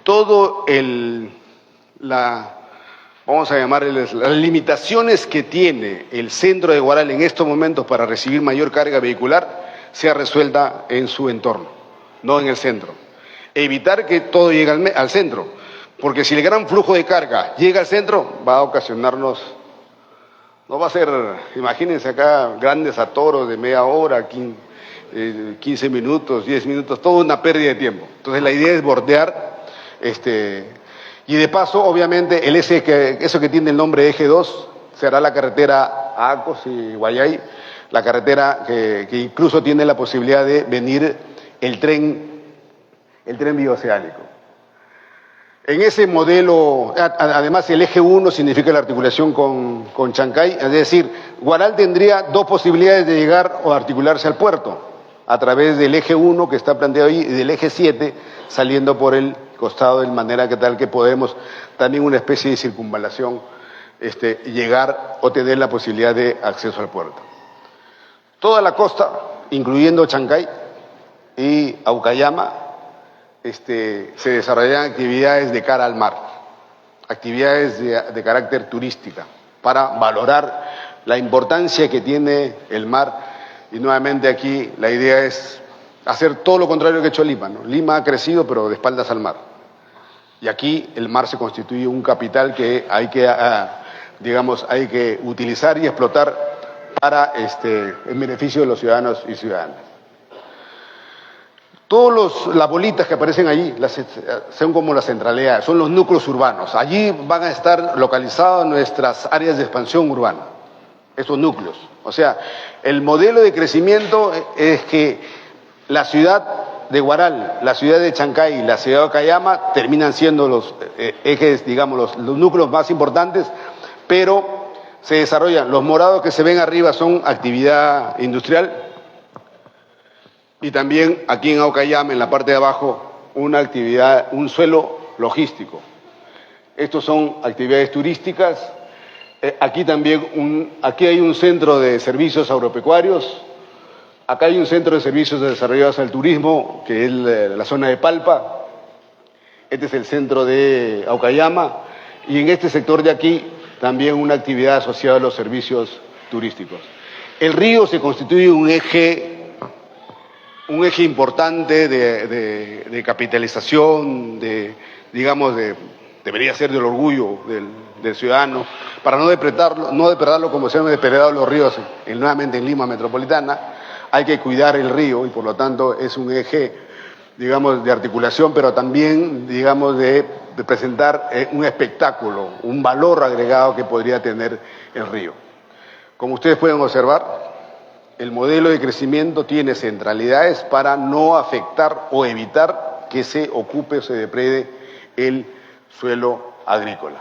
todo vamos a llamarle las limitaciones que tiene el centro de Huaral en estos momentos para recibir mayor carga vehicular sea resuelta en su entorno, no en el centro. Evitar que todo llegue al centro, porque si el gran flujo de carga llega al centro, va a ocasionarnos, no va a ser, imagínense acá, grandes atoros de media hora, 15 minutos, 10 minutos, toda una pérdida de tiempo. Entonces la idea es bordear, y de paso, obviamente, eso que tiene el nombre Eje 2, será la carretera a Acos y Guayay, la carretera que incluso tiene la posibilidad de venir el tren bioceánico. En ese modelo, además el Eje 1 significa la articulación con Chancay, es decir, Huaral tendría dos posibilidades de llegar o articularse al puerto, a través del Eje 1 que está planteado ahí y del Eje 7 saliendo por el costado, de manera que tal que podemos también una especie de circunvalación llegar o tener la posibilidad de acceso al puerto. Toda la costa, incluyendo Chancay y Aucayama, se desarrollan actividades de cara al mar, actividades de carácter turística, para valorar la importancia que tiene el mar. Y nuevamente aquí la idea es hacer todo lo contrario que ha hecho Lima, ¿no? Lima ha crecido pero de espaldas al mar. Y aquí el mar se constituye un capital que hay que utilizar y explotar para en beneficio de los ciudadanos y ciudadanas. Todas las bolitas que aparecen allí son como las centralidades, son los núcleos urbanos. Allí van a estar localizadas nuestras áreas de expansión urbana, estos núcleos. O sea, el modelo de crecimiento es que la ciudad de Huaral, la ciudad de Chancay y la ciudad de Aucayama terminan siendo los ejes, digamos, los núcleos más importantes, pero se desarrollan, los morados que se ven arriba son actividad industrial, y también aquí en Aucayama, en la parte de abajo, un suelo logístico. Estos son actividades turísticas. Aquí también aquí hay un centro de servicios agropecuarios. Acá hay un centro de servicios desarrollados al turismo, que es la zona de Palpa. Este es el centro de Aucayama. Y en este sector de aquí también una actividad asociada a los servicios turísticos. El río se constituye un eje importante de capitalización, debería ser del orgullo del ciudadano, para no depredarlo como se han depredado los ríos nuevamente en Lima metropolitana. Hay que cuidar el río y por lo tanto es un eje, digamos, de articulación, pero también, digamos, de presentar un espectáculo, un valor agregado que podría tener el río. Como ustedes pueden observar, el modelo de crecimiento tiene centralidades para no afectar o evitar que se ocupe o se deprede el suelo agrícola.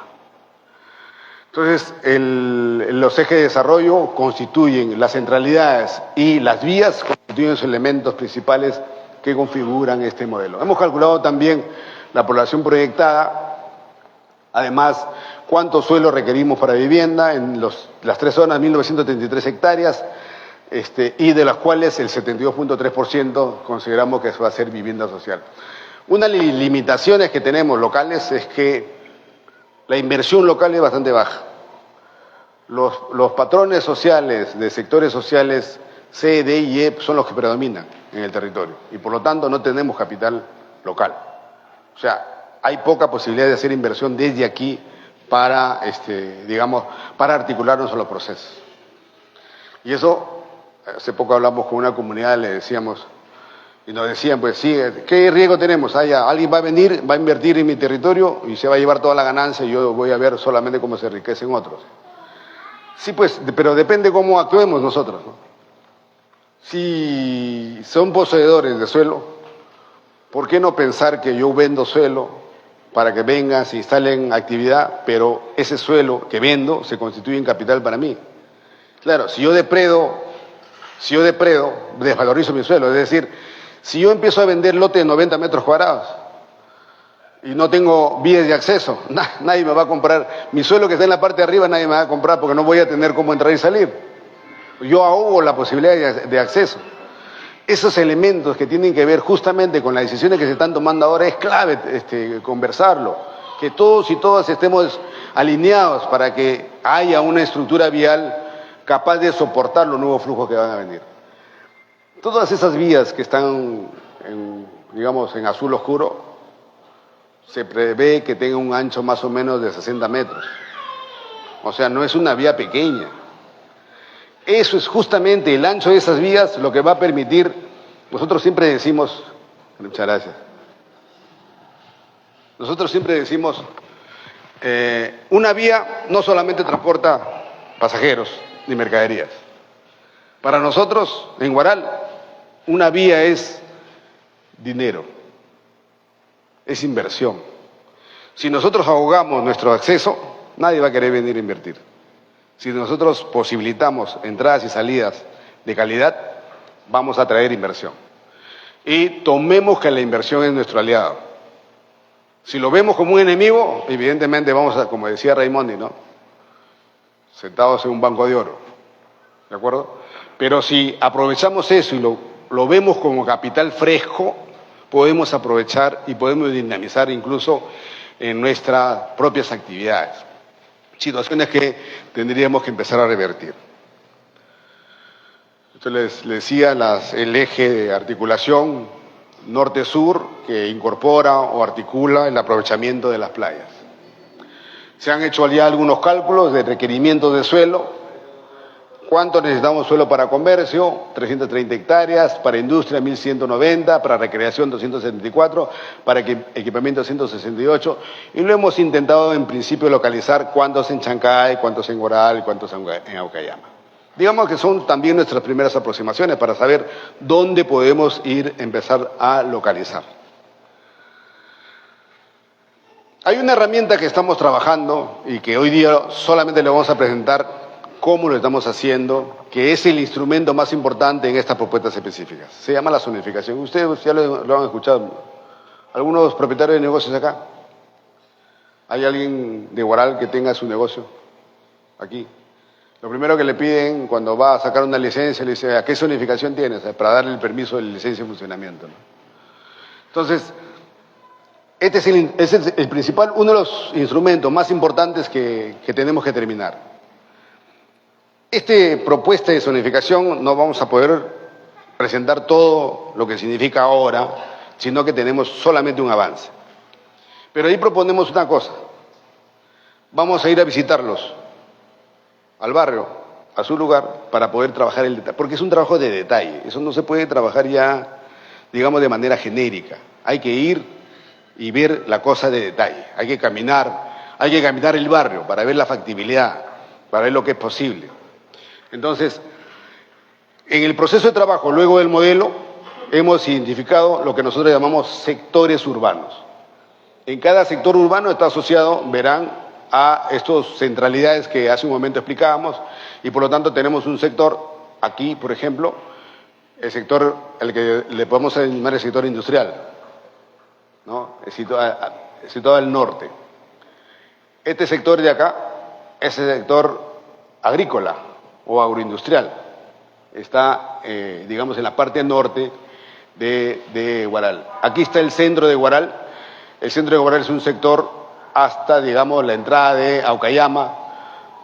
Entonces, los ejes de desarrollo constituyen las centralidades y las vías constituyen los elementos principales que configuran este modelo. Hemos calculado también la población proyectada, además, cuánto suelo requerimos para vivienda en las tres zonas, 1.933 hectáreas, y de las cuales el 72.3% consideramos que va a ser vivienda social. Una de las limitaciones que tenemos locales es que la inversión local es bastante baja. Los patrones sociales de sectores sociales C, D y E son los que predominan en el territorio y por lo tanto no tenemos capital local. O sea, hay poca posibilidad de hacer inversión desde aquí para, para articularnos a los procesos. Y eso, hace poco hablamos con una comunidad, le decíamos, y nos decían, pues sí, ¿qué riesgo tenemos? Alguien va a venir, va a invertir en mi territorio y se va a llevar toda la ganancia y yo voy a ver solamente cómo se enriquecen otros. Sí, pues, pero depende cómo actuemos nosotros, ¿no? Si son poseedores de suelo, ¿por qué no pensar que yo vendo suelo para que vengan, se instalen actividad, pero ese suelo que vendo se constituye en capital para mí? Claro, si yo depredo, desvalorizo mi suelo. Es decir, si yo empiezo a vender lote de 90 metros cuadrados y no tengo vías de acceso, nadie me va a comprar. Mi suelo que está en la parte de arriba nadie me va a comprar porque no voy a tener cómo entrar y salir. Yo ahogo la posibilidad de acceso. Esos elementos que tienen que ver justamente con las decisiones que se están tomando ahora es clave conversarlo, que todos y todas estemos alineados para que haya una estructura vial capaz de soportar los nuevos flujos que van a venir. Todas esas vías que están, en azul oscuro, se prevé que tenga un ancho más o menos de 60 metros. O sea, no es una vía pequeña. Eso es justamente el ancho de esas vías lo que va a permitir, nosotros siempre decimos, muchas gracias, una vía no solamente transporta pasajeros ni mercaderías. Para nosotros, en Huaral, una vía es dinero, es inversión. Si nosotros ahogamos nuestro acceso, nadie va a querer venir a invertir. Si nosotros posibilitamos entradas y salidas de calidad, vamos a traer inversión. Y tomemos que la inversión es nuestro aliado. Si lo vemos como un enemigo, evidentemente vamos a, como decía Raimondi, ¿no?, sentados en un banco de oro. ¿De acuerdo? Pero si aprovechamos eso y lo vemos como capital fresco, podemos aprovechar y podemos dinamizar incluso en nuestras propias actividades. Situaciones que tendríamos que empezar a revertir. Esto les decía el eje de articulación norte-sur que incorpora o articula el aprovechamiento de las playas. Se han hecho ya algunos cálculos de requerimientos de suelo. ¿Cuánto necesitamos suelo para comercio? 330 hectáreas, para industria 1190, para recreación 274, para equipamiento 168, y lo hemos intentado en principio localizar cuántos en Chancay, cuántos en Huaral, cuántos en Aukayama. Digamos que son también nuestras primeras aproximaciones para saber dónde podemos empezar a localizar. Hay una herramienta que estamos trabajando y que hoy día solamente le vamos a presentar cómo lo estamos haciendo, que es el instrumento más importante en estas propuestas específicas. Se llama la zonificación. Ustedes ya lo han escuchado. ¿Algunos propietarios de negocios acá? ¿Hay alguien de Huaral que tenga su negocio aquí? Lo primero que le piden cuando va a sacar una licencia, le dice, ¿a qué zonificación tienes? Para darle el permiso de licencia de funcionamiento, ¿no? Entonces, este es el principal, uno de los instrumentos más importantes que tenemos que terminar. Esta propuesta de zonificación no vamos a poder presentar todo lo que significa ahora, sino que tenemos solamente un avance. Pero ahí proponemos una cosa. Vamos a ir a visitarlos al barrio, a su lugar, para poder trabajar el detalle. Porque es un trabajo de detalle. Eso no se puede trabajar ya, digamos, de manera genérica. Hay que ir y ver la cosa de detalle. Hay que caminar el barrio para ver la factibilidad, para ver lo que es posible. Entonces, en el proceso de trabajo, luego del modelo, hemos identificado lo que nosotros llamamos sectores urbanos. En cada sector urbano está asociado, verán, a estas centralidades que hace un momento explicábamos, y por lo tanto tenemos un sector, aquí, por ejemplo, el sector, el que le podemos llamar el sector industrial, ¿no? Situado al norte. Este sector de acá es el sector agrícola o agroindustrial. Está, digamos, en la parte norte de Huaral. Aquí está el centro de Huaral. El centro de Huaral es un sector hasta, digamos, la entrada de Aukayama,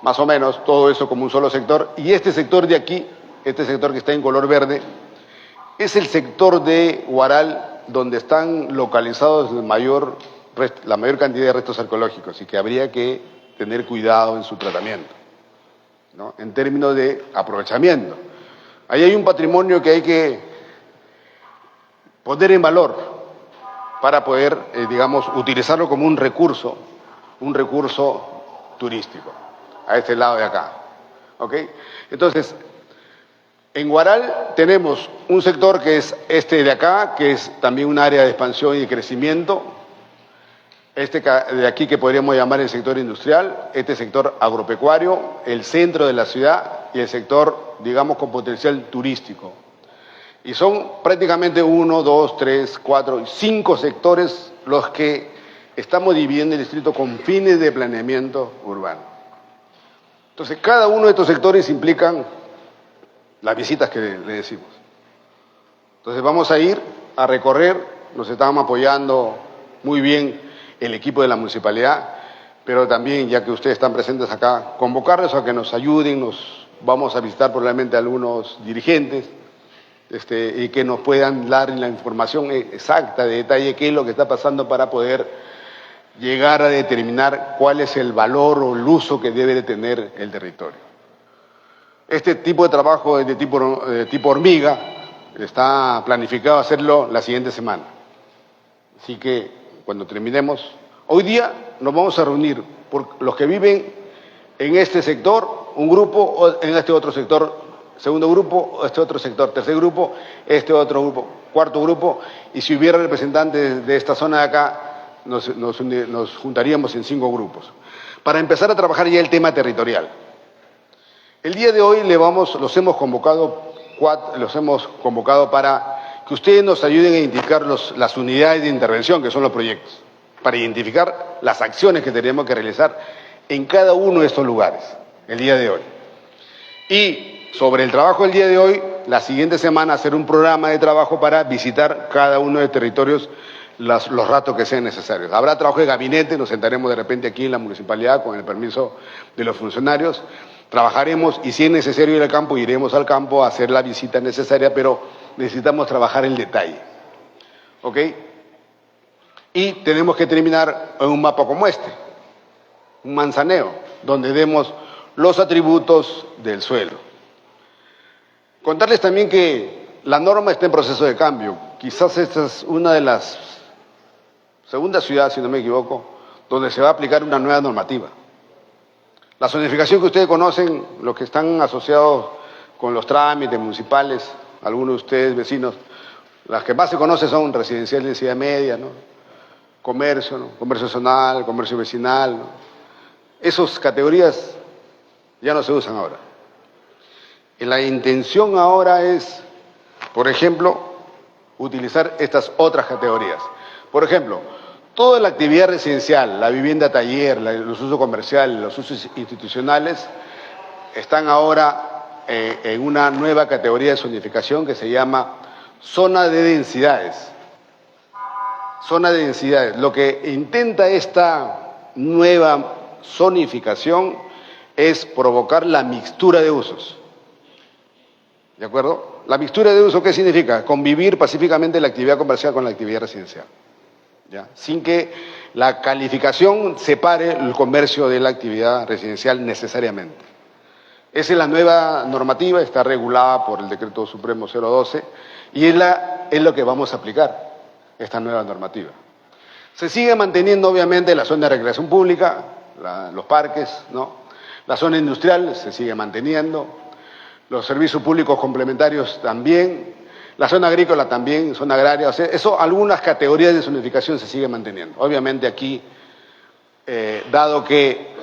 más o menos, todo eso como un solo sector. Y este sector de aquí, este sector que está en color verde, es el sector de Huaral donde están localizados la mayor cantidad de restos arqueológicos y que habría que tener cuidado en su tratamiento, ¿no?, en términos de aprovechamiento. Ahí hay un patrimonio que hay que poner en valor para poder, digamos, utilizarlo como un recurso turístico, a este lado de acá. ¿Ok? Entonces, en Huaral tenemos un sector que es este de acá, que es también un área de expansión y de crecimiento. Este de aquí que podríamos llamar el sector industrial, este sector agropecuario, el centro de la ciudad y el sector, digamos, con potencial turístico. Y son prácticamente 1, 2, 3, 4, 5 sectores los que estamos dividiendo el distrito con fines de planeamiento urbano. Entonces, cada uno de estos sectores implican las visitas que le decimos. Entonces, vamos a ir a recorrer, nos estamos apoyando muy bien el equipo de la municipalidad, pero también, ya que ustedes están presentes acá, convocarlos a que nos ayuden, nos vamos a visitar probablemente a algunos dirigentes, y que nos puedan dar la información exacta, de detalle, qué es lo que está pasando para poder llegar a determinar cuál es el valor o el uso que debe de tener el territorio. Este tipo de trabajo es de tipo hormiga, está planificado hacerlo la siguiente semana. Así que cuando terminemos, hoy día nos vamos a reunir por los que viven en este sector, un grupo, o en este otro sector, segundo grupo, este otro sector, tercer grupo, este otro grupo, cuarto grupo, y si hubiera representantes de esta zona de acá, nos juntaríamos en 5 grupos, para empezar a trabajar ya el tema territorial. El día de hoy los hemos convocado para que ustedes nos ayuden a identificar las unidades de intervención, que son los proyectos, para identificar las acciones que tenemos que realizar en cada uno de estos lugares, el día de hoy. Y sobre el trabajo del día de hoy, la siguiente semana hacer un programa de trabajo para visitar cada uno de los territorios los ratos que sean necesarios. Habrá trabajo de gabinete, nos sentaremos de repente aquí en la municipalidad con el permiso de los funcionarios, trabajaremos y si es necesario ir al campo, iremos al campo a hacer la visita necesaria, pero necesitamos trabajar el detalle. ¿Ok? Y tenemos que terminar en un mapa como este, un manzaneo, donde demos los atributos del suelo. Contarles también que la norma está en proceso de cambio. Quizás esta es una de las segundas ciudades, si no me equivoco, donde se va a aplicar una nueva normativa. La zonificación que ustedes conocen, los que están asociados con los trámites municipales, algunos de ustedes vecinos, las que más se conocen son residencial de densidad media, ¿no? Comercio, ¿no? Comercio zonal, comercio vecinal, ¿no? Esas categorías ya no se usan ahora. Y la intención ahora es, por ejemplo, utilizar estas otras categorías. Por ejemplo, toda la actividad residencial, la vivienda taller, los usos comerciales, los usos institucionales, están ahora en una nueva categoría de zonificación que se llama zona de densidades. Zona de densidades. Lo que intenta esta nueva zonificación es provocar la mixtura de usos. ¿De acuerdo? La mixtura de uso, ¿qué significa? Convivir pacíficamente la actividad comercial con la actividad residencial, ¿ya? Sin que la calificación separe el comercio de la actividad residencial necesariamente. Esa es la nueva normativa, está regulada por el Decreto Supremo 012 y es lo que vamos a aplicar, esta nueva normativa. Se sigue manteniendo obviamente la zona de recreación pública, los parques, ¿no? La zona industrial se sigue manteniendo, los servicios públicos complementarios también, la zona agrícola también, zona agraria, o sea, eso, algunas categorías de zonificación se siguen manteniendo. Obviamente aquí, dado que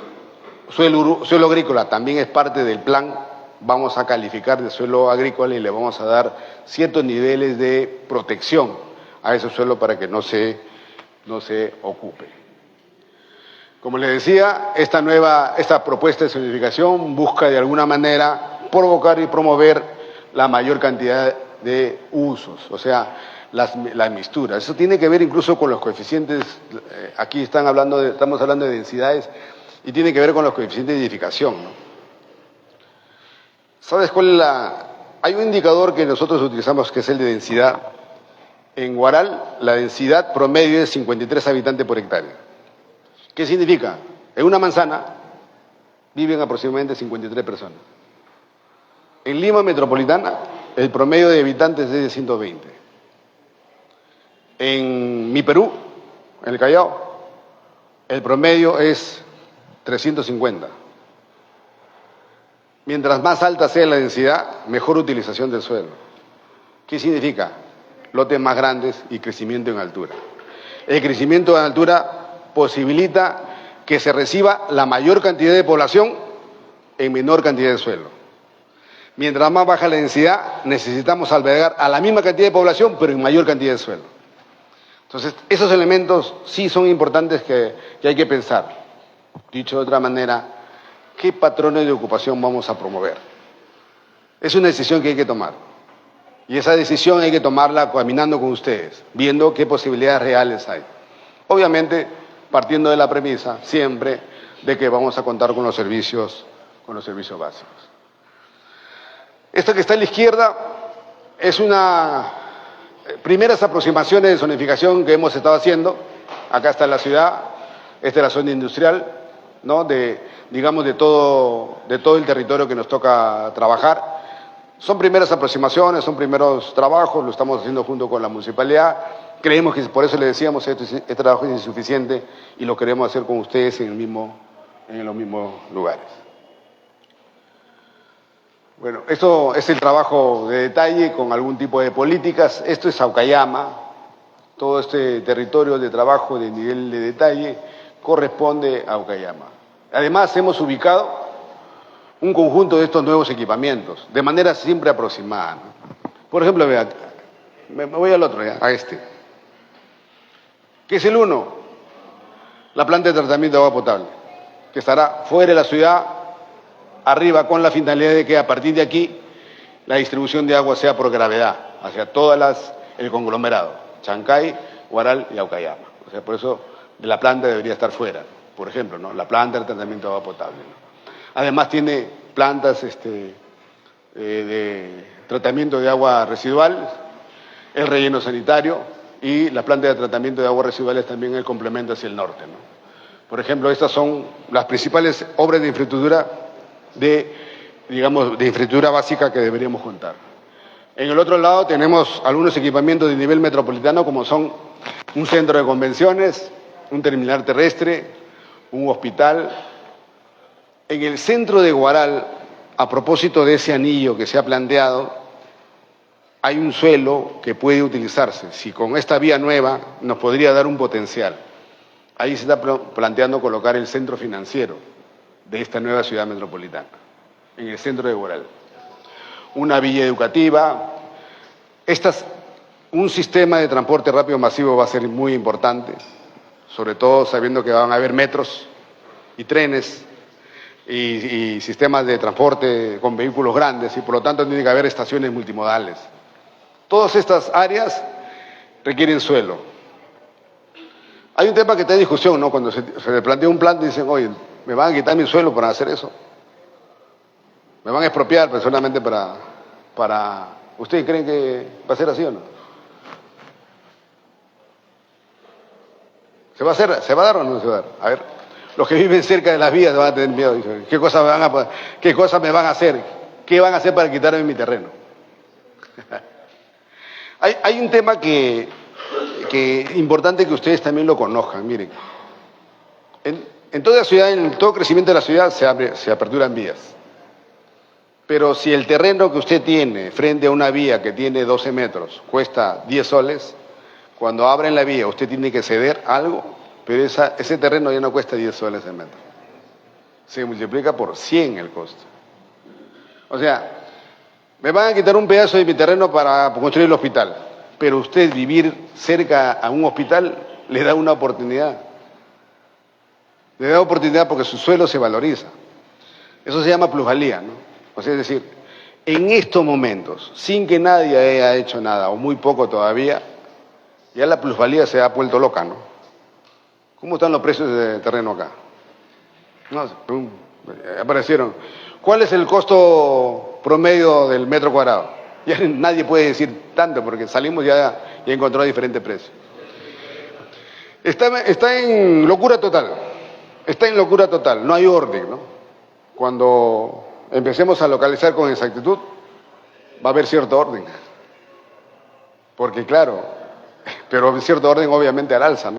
suelo agrícola también es parte del plan, vamos a calificar de suelo agrícola y le vamos a dar ciertos niveles de protección a ese suelo para que no se ocupe. Como les decía, esta propuesta de zonificación busca de alguna manera provocar y promover la mayor cantidad de usos, o sea, la mixtura. Eso tiene que ver incluso con los coeficientes, aquí estamos hablando de densidades, y tiene que ver con los coeficientes de edificación, ¿no? ¿Sabes cuál es Hay un indicador que nosotros utilizamos que es el de densidad. En Huaral, la densidad promedio es 53 habitantes por hectárea. ¿Qué significa? En una manzana viven aproximadamente 53 personas. En Lima Metropolitana, el promedio de habitantes es de 120. En Mi Perú, en el Callao, el promedio es 350. mientras más alta sea la densidad, mejor utilización del suelo. ¿Qué significa? Lotes más grandes y crecimiento en altura. El crecimiento en altura posibilita que se reciba la mayor cantidad de población en menor cantidad de suelo. Mientras más baja la densidad, necesitamos albergar a la misma cantidad de población, pero en mayor cantidad de suelo. Entonces, esos elementos sí son importantes que hay que pensar. Dicho de otra manera, ¿qué patrones de ocupación vamos a promover? Es una decisión que hay que tomar. Y esa decisión hay que tomarla caminando con ustedes, viendo qué posibilidades reales hay. Obviamente, partiendo de la premisa, siempre, de que vamos a contar con los servicios básicos. Esta que está a la izquierda es una primeras aproximaciones de zonificación que hemos estado haciendo. Acá está la ciudad, esta es la zona industrial, ¿no? Digamos de todo el territorio que nos toca trabajar. Son primeras aproximaciones, son primeros trabajos, lo estamos haciendo junto con la municipalidad. Creemos que por eso le decíamos este trabajo es insuficiente y lo queremos hacer con ustedes en los mismos lugares. Bueno, esto es el trabajo de detalle con algún tipo de políticas. Esto es Saucayama. Todo este territorio de trabajo de nivel de detalle corresponde a Saucayama. Además, hemos ubicado un conjunto de estos nuevos equipamientos, de manera siempre aproximada, ¿no? Por ejemplo, vean, me voy al otro, a este. ¿Qué es el uno? La planta de tratamiento de agua potable, que estará fuera de la ciudad, arriba, con la finalidad de que a partir de aquí la distribución de agua sea por gravedad, hacia todas el conglomerado, Chancay, Huaral y Saucayama. O sea, por eso la planta debería estar fuera, por ejemplo, ¿no? La planta de tratamiento de agua potable, ¿no? Además tiene plantas de tratamiento de agua residual, el relleno sanitario y la planta de tratamiento de aguas residuales también el complemento hacia el norte, ¿no? Por ejemplo, estas son las principales obras de infraestructura de infraestructura básica que deberíamos contar. En el otro lado tenemos algunos equipamientos de nivel metropolitano como son un centro de convenciones, un terminal terrestre, un hospital. En el centro de Huaral, a propósito de ese anillo que se ha planteado, hay un suelo que puede utilizarse. Si con esta vía nueva nos podría dar un potencial. Ahí se está planteando colocar el centro financiero de esta nueva ciudad metropolitana, en el centro de Huaral. Una villa educativa. Un sistema de transporte rápido masivo va a ser muy importante, sobre todo sabiendo que van a haber metros y trenes y sistemas de transporte con vehículos grandes y por lo tanto tiene que haber estaciones multimodales. Todas estas áreas requieren suelo. Hay un tema que está en discusión, ¿no? Cuando se le plantea un plan, dicen, oye, ¿me van a quitar mi suelo para hacer eso? ¿Me van a expropiar personalmente para... ¿Ustedes creen que va a ser así o no? ¿Se va a hacer? ¿Se va a dar o no se va a dar? A ver, los que viven cerca de las vías van a tener miedo. Dicen, ¿qué cosas me van a hacer? ¿Qué van a hacer para quitarme mi terreno? Hay un tema que importante que ustedes también lo conozcan. Miren, en toda ciudad, en todo crecimiento de la ciudad se aperturan vías. Pero si el terreno que usted tiene frente a una vía que tiene 12 metros cuesta 10 soles, cuando abren la vía usted tiene que ceder algo, pero ese terreno ya no cuesta 10 soles el metro. Se multiplica por 100 el costo. O sea, me van a quitar un pedazo de mi terreno para construir el hospital, pero usted vivir cerca a un hospital le da una oportunidad. Le da oportunidad porque su suelo se valoriza. Eso se llama plusvalía, ¿no? O sea, es decir, en estos momentos, sin que nadie haya hecho nada, o muy poco todavía, ya la plusvalía se ha vuelto loca, ¿no? ¿Cómo están los precios de terreno acá? No, aparecieron. ¿Cuál es el costo promedio del metro cuadrado? Ya nadie puede decir tanto porque salimos ya y encontró diferentes precios. Está en locura total. Está en locura total. No hay orden, ¿no? Cuando empecemos a localizar con exactitud, va a haber cierto orden. Porque claro, pero cierto orden obviamente al alza, ¿no?